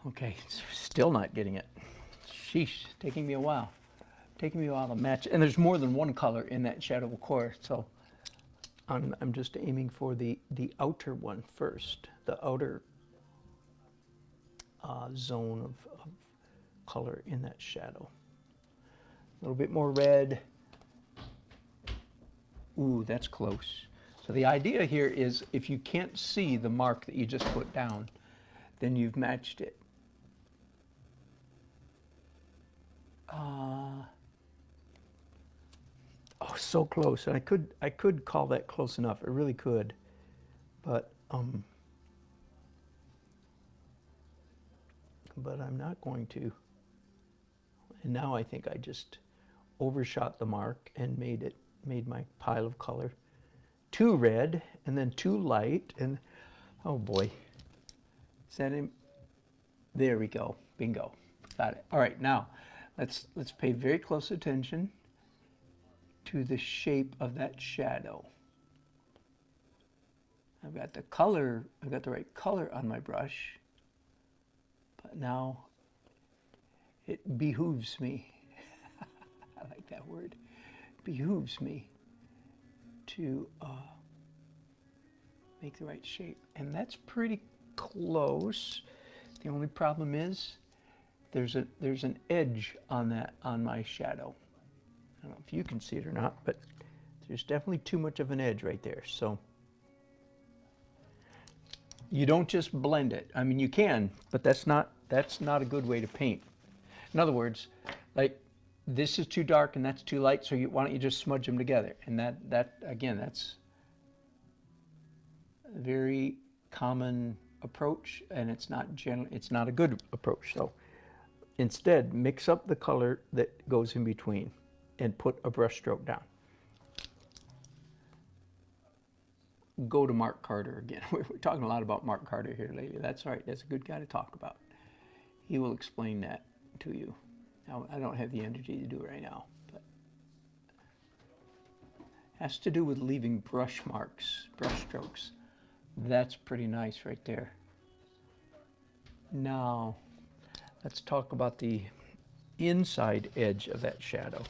Okay, still not getting it. Sheesh, taking me a while. Taking me a while to match. And there's more than one color in that shadow, of course, so I'm just aiming for the outer one first, the outer zone of color in that shadow. A little bit more red. Ooh, that's close. So the idea here is if you can't see the mark that you just put down, then you've matched it. Oh, so close. And I could call that close enough. I really could. But I'm not going to. And now I think I just overshot the mark and made my pile of color too red and then too light, and oh boy. Is that him? There we go. Bingo. Got it. All right, now let's pay very close attention to the shape of that shadow. I've got the color, I've got the right color on my brush, but now it behooves me. I like that word. Behooves me to make the right shape. And that's pretty close. The only problem is there's an edge on that, on my shadow. I don't know if you can see it or not, but there's definitely too much of an edge right there. So you don't just blend it. I mean, you can, but that's not a good way to paint. In other words, like this is too dark and that's too light, so why don't you just smudge them together? And that again, that's a very common approach, and it's not a good approach. So instead, mix up the color that goes in between and put a brush stroke down. Go to Mark Carter again. We're talking a lot about Mark Carter here lately. That's all right. That's a good guy to talk about. He will explain that to you. Now, I don't have the energy to do it right now, but it has to do with leaving brush marks, brush strokes. That's pretty nice right there. Now, let's talk about the inside edge of that shadow.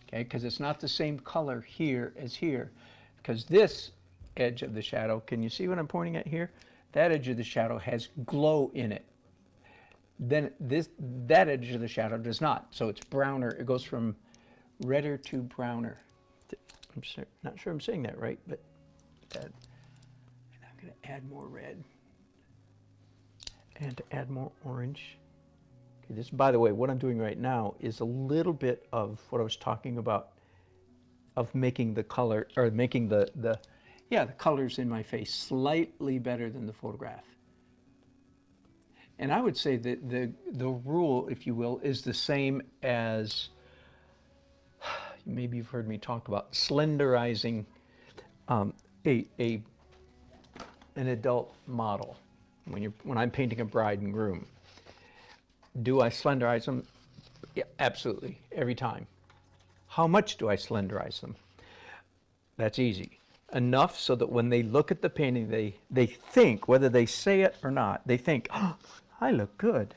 Okay, because it's not the same color here as here. Because this edge of the shadow, can you see what I'm pointing at here? That edge of the shadow has glow in it. Then that edge of the shadow does not. So it's browner. It goes from redder to browner. I'm not sure I'm saying that right, but and I'm going to add more red and to add more orange. Okay, this, by the way, what I'm doing right now is a little bit of what I was talking about, of making the color, or making the colors in my face slightly better than the photograph. And I would say that the rule, if you will, is the same as, maybe you've heard me talk about slenderizing a model, when I'm painting a bride and groom, do I slenderize them? Yeah, absolutely, every time. How much do I slenderize them? That's easy. Enough so that when they look at the painting, they think, whether they say it or not, they think, oh, I look good.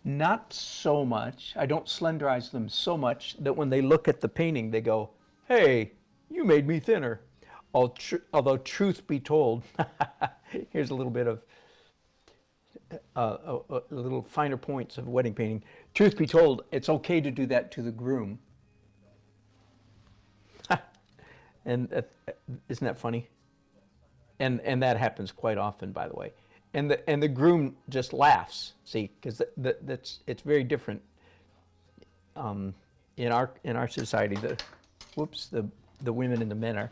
Not so much, I don't slenderize them so much that when they look at the painting, they go, hey, you made me thinner. Although truth be told, here's a little bit of a little finer points of wedding painting. Truth be told, it's okay to do that to the groom. And isn't that funny? And that happens quite often, by the way. And the groom just laughs. See, because it's very different. In our society, the women and the men are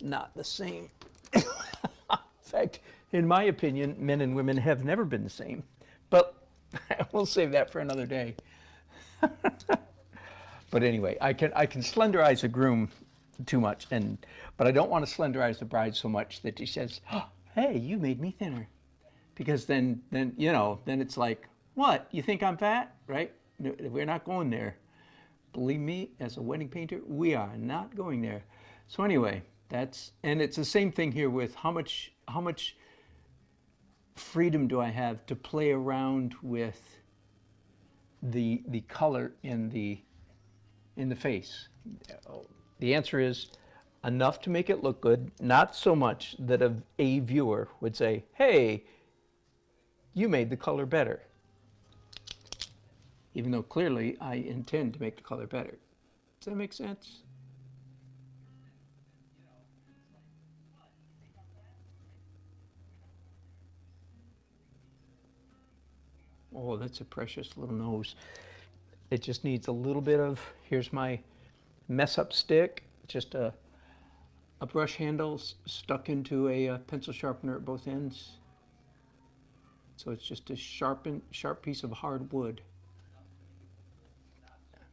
not the same. In fact, in my opinion, men and women have never been the same. But we'll save that for another day. But anyway, I can slenderize a groom too much, but I don't want to slenderize the bride so much that she says, oh, hey, you made me thinner. Because then it's like, what, you think I'm fat, right? We're not going there. Believe me, as a wedding painter, we are not going there. So anyway, and it's the same thing here with how much freedom do I have to play around with the color in the face. The answer is enough to make it look good, not so much that a viewer would say, hey, you made the color better. Even though clearly I intend to make the color better. Does that make sense? Oh, that's a precious little nose. It just needs a little bit of, here's my mess up stick, just a brush handle stuck into a pencil sharpener at both ends. So it's just a sharp piece of hard wood.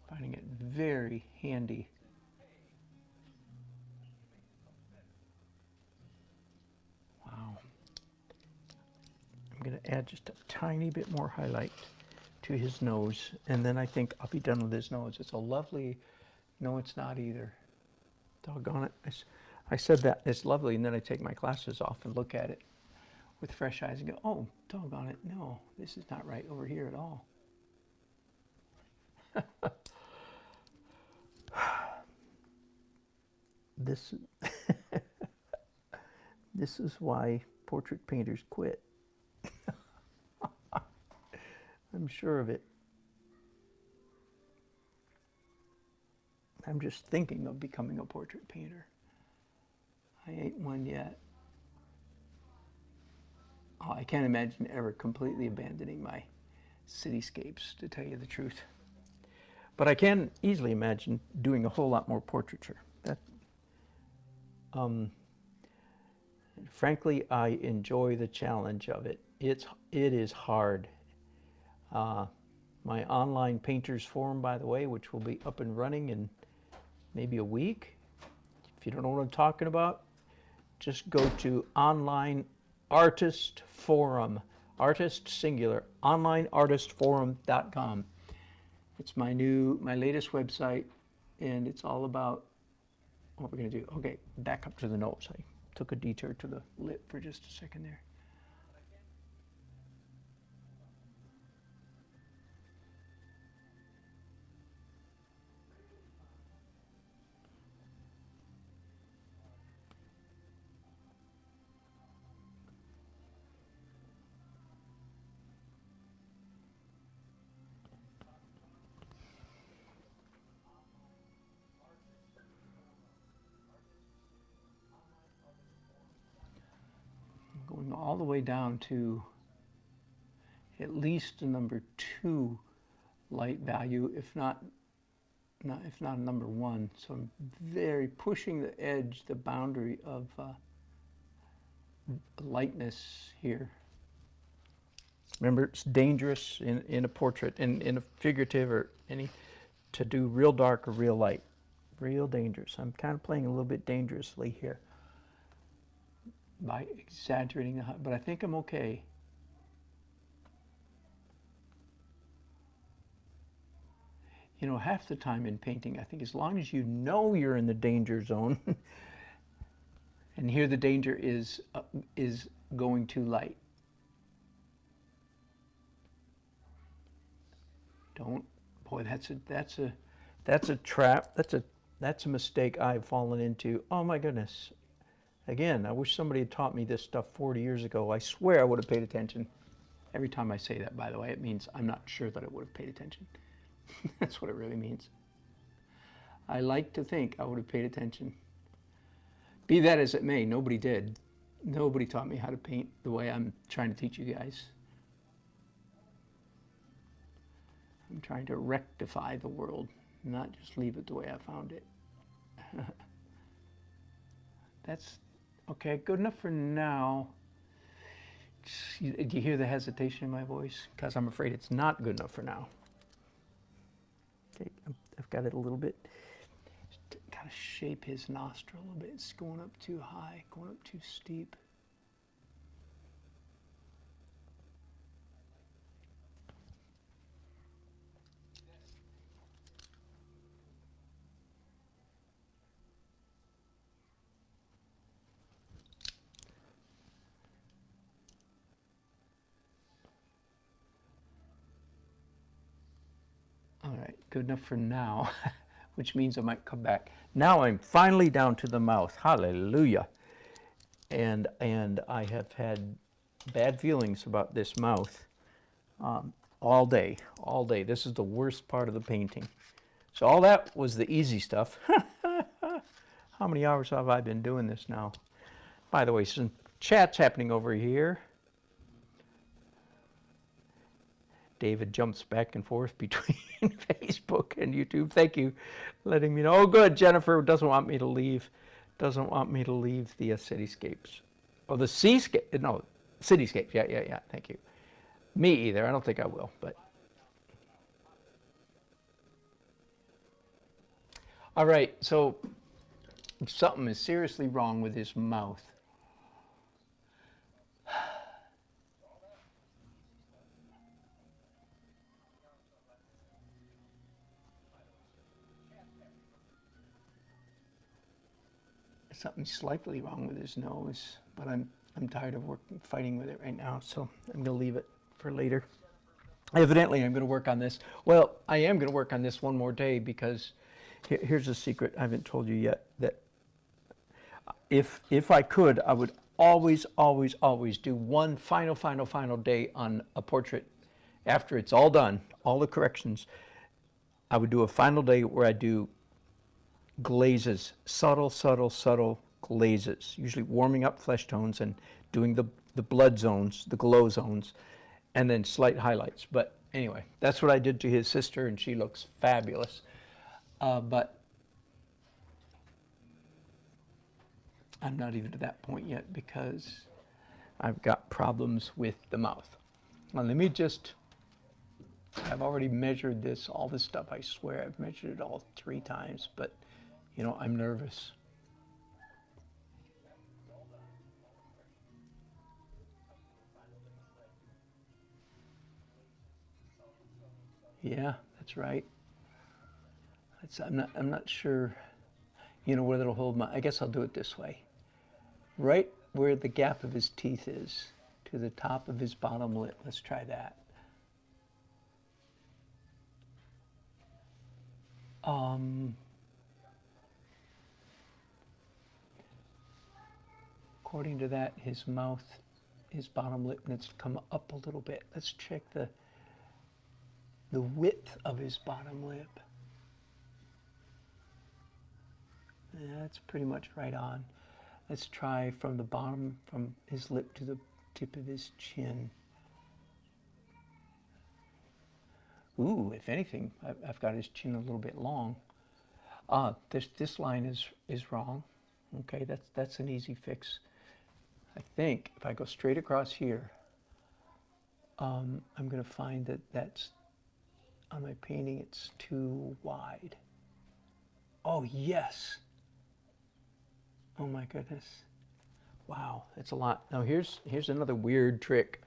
Finding it very handy. Wow. I'm going to add just a tiny bit more highlight to his nose, and then I think I'll be done with his nose. It's a lovely, no, it's not either. Doggone it. I said that it's lovely, and then I take my glasses off and look at it with fresh eyes and go, oh, doggone it, no, this is not right over here at all. This is why portrait painters quit. I'm sure of it. I'm just thinking of becoming a portrait painter. I ain't one yet. Oh, I can't imagine ever completely abandoning my cityscapes, to tell you the truth. But I can easily imagine doing a whole lot more portraiture. Frankly, I enjoy the challenge of it. It is hard. My online painters forum, by the way, which will be up and running in maybe a week. If you don't know what I'm talking about, just go to online artist forum, artist singular, onlineartistforum.com. It's my latest website, and it's all about what we're going to do. Okay, back up to the nose. I took a detour to the lip for just a second there. Going all the way down to at least a number 2 light value, if not a number 1. So I'm very pushing the edge, the boundary of lightness here. Remember, it's dangerous in a portrait, in a figurative or any, to do real dark or real light. Real dangerous. I'm kind of playing a little bit dangerously here. by exaggerating the height, but I think I'm okay. You know, half the time in painting, I think as long as you know you're in the danger zone, and here the danger is going too light. Don't, boy, that's a trap. That's a mistake I've fallen into. Oh my goodness. Again, I wish somebody had taught me this stuff 40 years ago. I swear I would have paid attention. Every time I say that, by the way, it means I'm not sure that I would have paid attention. That's what it really means. I like to think I would have paid attention. Be that as it may, nobody did. Nobody taught me how to paint the way I'm trying to teach you guys. I'm trying to rectify the world, not just leave it the way I found it. That's okay, good enough for now. Do you hear the hesitation in my voice? Because I'm afraid it's not good enough for now. Okay, I've got it a little bit. Just kind of shape his nostril a little bit. It's going up too high, going up too steep. All right, good enough for now, which means I might come back. Now I'm finally down to the mouth. Hallelujah. And I have had bad feelings about this mouth all day, all day. This is the worst part of the painting. So all that was the easy stuff. How many hours have I been doing this now? By the way, some chat's happening over here. David jumps back and forth between Facebook and YouTube. Thank you, letting me know. Oh, good. Jennifer doesn't want me to leave. Doesn't want me to leave the cityscapes. Oh, the seascape. No, cityscapes. Yeah. Thank you. Me either. I don't think I will. But all right. So something is seriously wrong with his mouth. Something slightly wrong with his nose, but I'm tired of fighting with it right now, so I'm going to leave it for later. Evidently, I'm going to work on this. Well, I am going to work on this one more day because here's a secret I haven't told you yet, that if I could, I would always do one final day on a portrait after it's all done, all the corrections. I would do a final day where I do glazes, subtle glazes, usually warming up flesh tones and doing the blood zones, the glow zones, and then slight highlights. But anyway, that's what I did to his sister, and she looks fabulous. But I'm not even to that point yet because I've got problems with the mouth. Now let me just, I've already measured this, all this stuff, I swear I've measured it all 3 times, but you know, I'm nervous. Yeah, that's right. I'm not sure, you know, whether it'll hold my, I guess I'll do it this way. Right where the gap of his teeth is, to the top of his bottom lip. Let's try that. According to that, his mouth, his bottom lip needs to come up a little bit. Let's check the width of his bottom lip. Yeah, that's pretty much right on. Let's try from the bottom, from his lip to the tip of his chin. Ooh, if anything, I've got his chin a little bit long. This line is wrong. Okay, that's an easy fix. I think if I go straight across here, I'm going to find that that's, on my painting, it's too wide. Oh, yes. Oh, my goodness. Wow, that's a lot. Now here's another weird trick.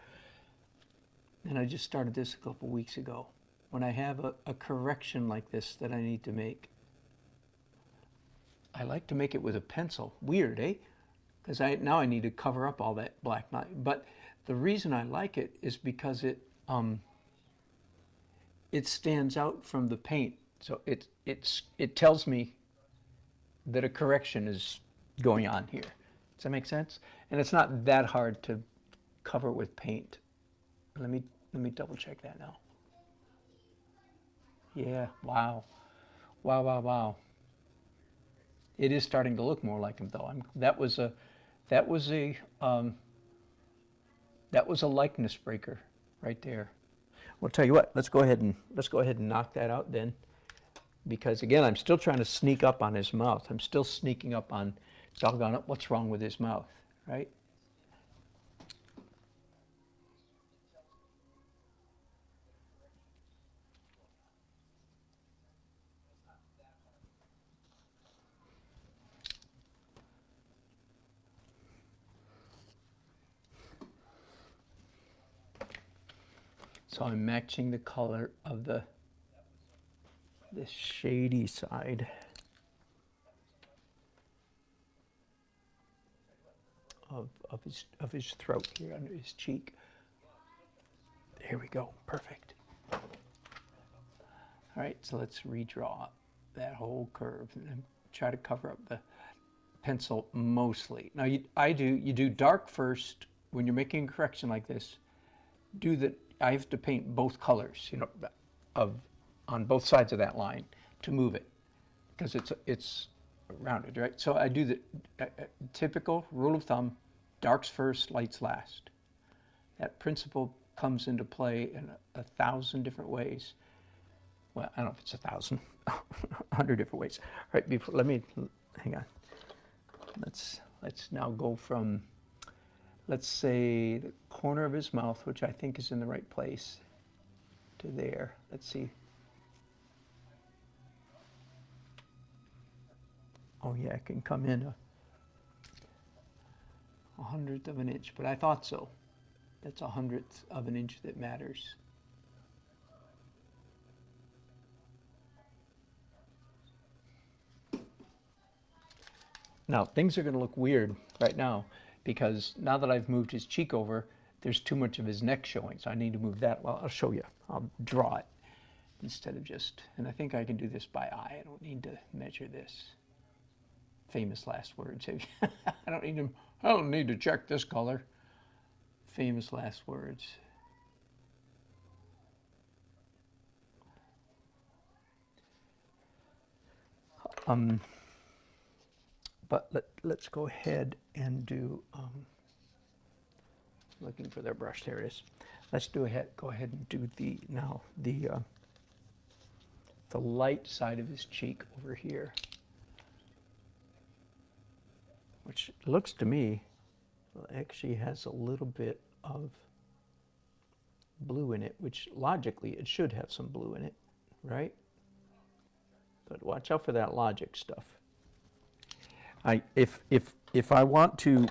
And I just started this a couple weeks ago. When I have a correction like this that I need to make, I like to make it with a pencil. Weird, eh? Because now I need to cover up all that black line. But the reason I like it is because it stands out from the paint. So it tells me that a correction is going on here. Does that make sense? And it's not that hard to cover with paint. Let me double check that now. Yeah, wow. Wow, wow, wow. It is starting to look more like him though. That was a likeness breaker right there. Well, tell you what, let's go ahead and knock that out then. Because again, I'm still trying to sneak up on his mouth. I'm still sneaking up on, doggone it, what's wrong with his mouth, right? So I'm matching the color of the shady side of his throat here under his cheek. There we go, perfect. All right, so let's redraw that whole curve and try to cover up the pencil mostly. Now you do dark first when you're making a correction like this. I have to paint both colors, you know, on both sides of that line to move it because it's rounded, right? So I do the typical rule of thumb: darks first, lights last. That principle comes into play in a thousand different ways. Well, I don't know if it's 1,000, 100 different ways. All right, let me hang on. Let's now go from, let's say, the corner of his mouth, which I think is in the right place, to there. Let's see. Oh yeah, it can come in a 100th of an inch, but I thought so. That's 100th of an inch that matters. Now, things are going to look weird right now because now that I've moved his cheek over, there's too much of his neck showing, so I need to move that. Well, I'll show you. I'll draw it instead of just, and I think I can do this by eye. I don't need to measure this. Famous last words. I don't need to check this color. Famous last words. But let's go ahead and do, looking for their brush, there it is. Let's go ahead and do the light side of his cheek over here, which looks to me actually has a little bit of blue in it, which logically it should have some blue in it, right? But watch out for that logic stuff. If I want to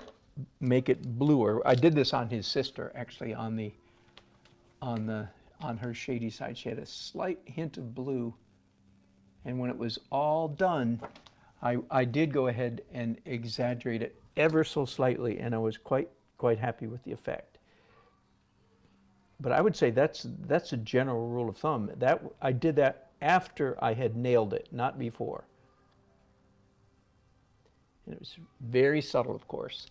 make it bluer, I did this on his sister actually, on her shady side. She had a slight hint of blue, and when it was all done, I did go ahead and exaggerate it ever so slightly, and I was quite happy with the effect. But I would say that's a general rule of thumb. That I did that after I had nailed it, not before. And it was very subtle, of course,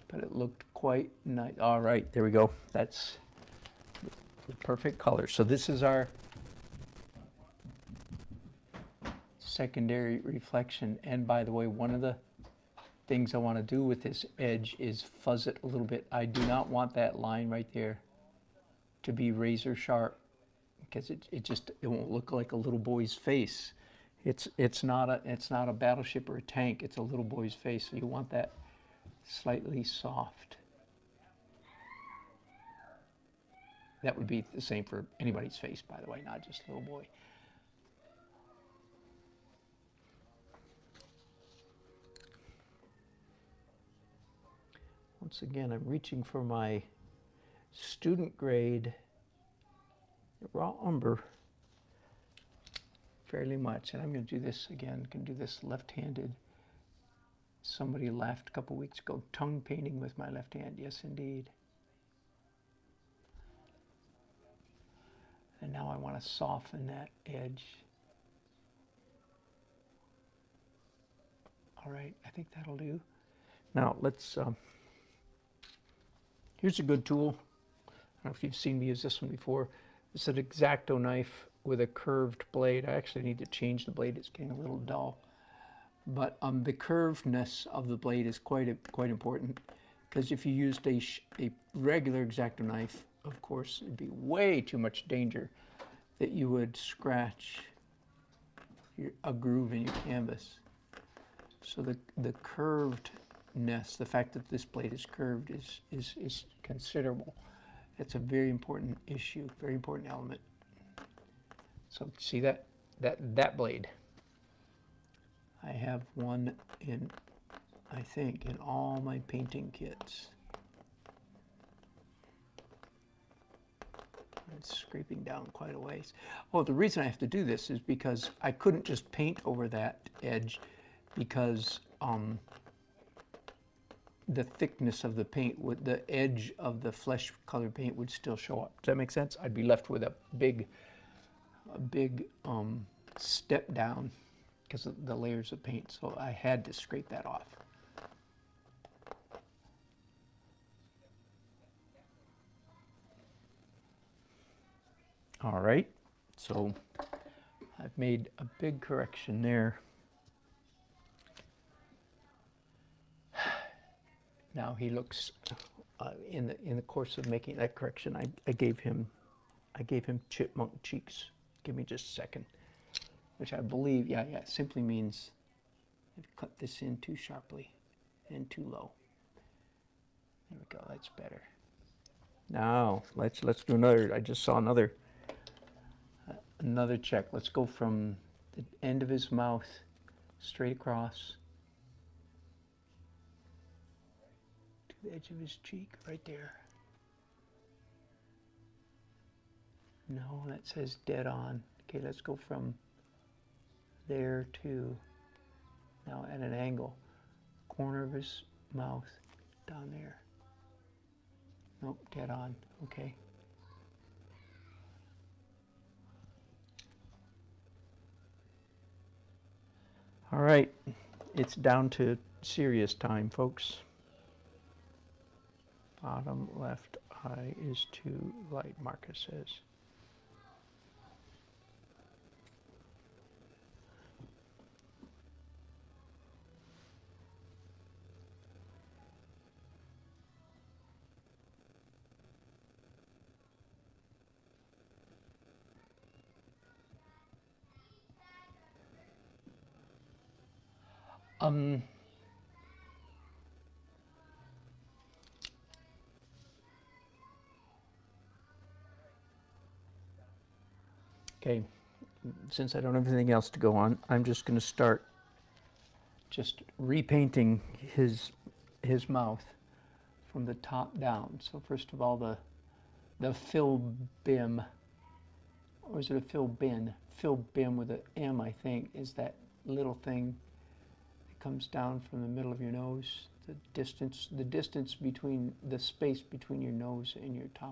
but it looked quite nice. All right, there we go. That's the perfect color. So this is our secondary reflection. And by the way, one of the things I want to do with this edge is fuzz it a little bit. I do not want that line right there to be razor sharp because it won't look like a little boy's face. It's not a battleship or a tank. It's a little boy's face. So you want that slightly soft. That would be the same for anybody's face, by the way, not just a little boy. Once again, I'm reaching for my student grade raw umber fairly much. And I'm going to do this again, can do this left-handed. Somebody laughed a couple weeks ago, tongue painting with my left hand. Yes, indeed. And now I want to soften that edge. All right, I think that'll do. Now let's, here's a good tool. I don't know if you've seen me use this one before. It's an X-Acto knife with a curved blade. I actually need to change the blade, it's getting a little dull. But the curvedness of the blade is quite important, because if you used a regular X-Acto knife, of course, it'd be way too much danger that you would scratch a groove in your canvas. So the curvedness, the fact that this blade is curved is considerable. It's a very important issue, very important element. So see that blade? I have one in, I think, in all my painting kits. It's scraping down quite a ways. Oh, the reason I have to do this is because I couldn't just paint over that edge, because the thickness of the paint, the edge of the flesh colored paint would still show up. Does that make sense? I'd be left with a big step down because of the layers of paint. So I had to scrape that off. All right, so I've made a big correction there. Now he looks, in the course of making that correction, I gave him chipmunk cheeks. Give me just a second, which I believe, yeah, simply means I've cut this in too sharply and too low. There we go, that's better. Now let's do another. I just saw another check. Let's go from the end of his mouth straight across to the edge of his cheek, right there. No, that says dead on. Okay, let's go from there to, now at an angle, corner of his mouth down there. Nope, dead on. Okay. All right, it's down to serious time, folks. Bottom left eye is too light, Marcus says. Okay, since I don't have anything else to go on, I'm just going to start just repainting his mouth from the top down. So first of all, the fill bim, or is it a fill bin? Fill bim with an M, I think, is that little thing that comes down from the middle of your nose. The distance between, the space between your nose and your top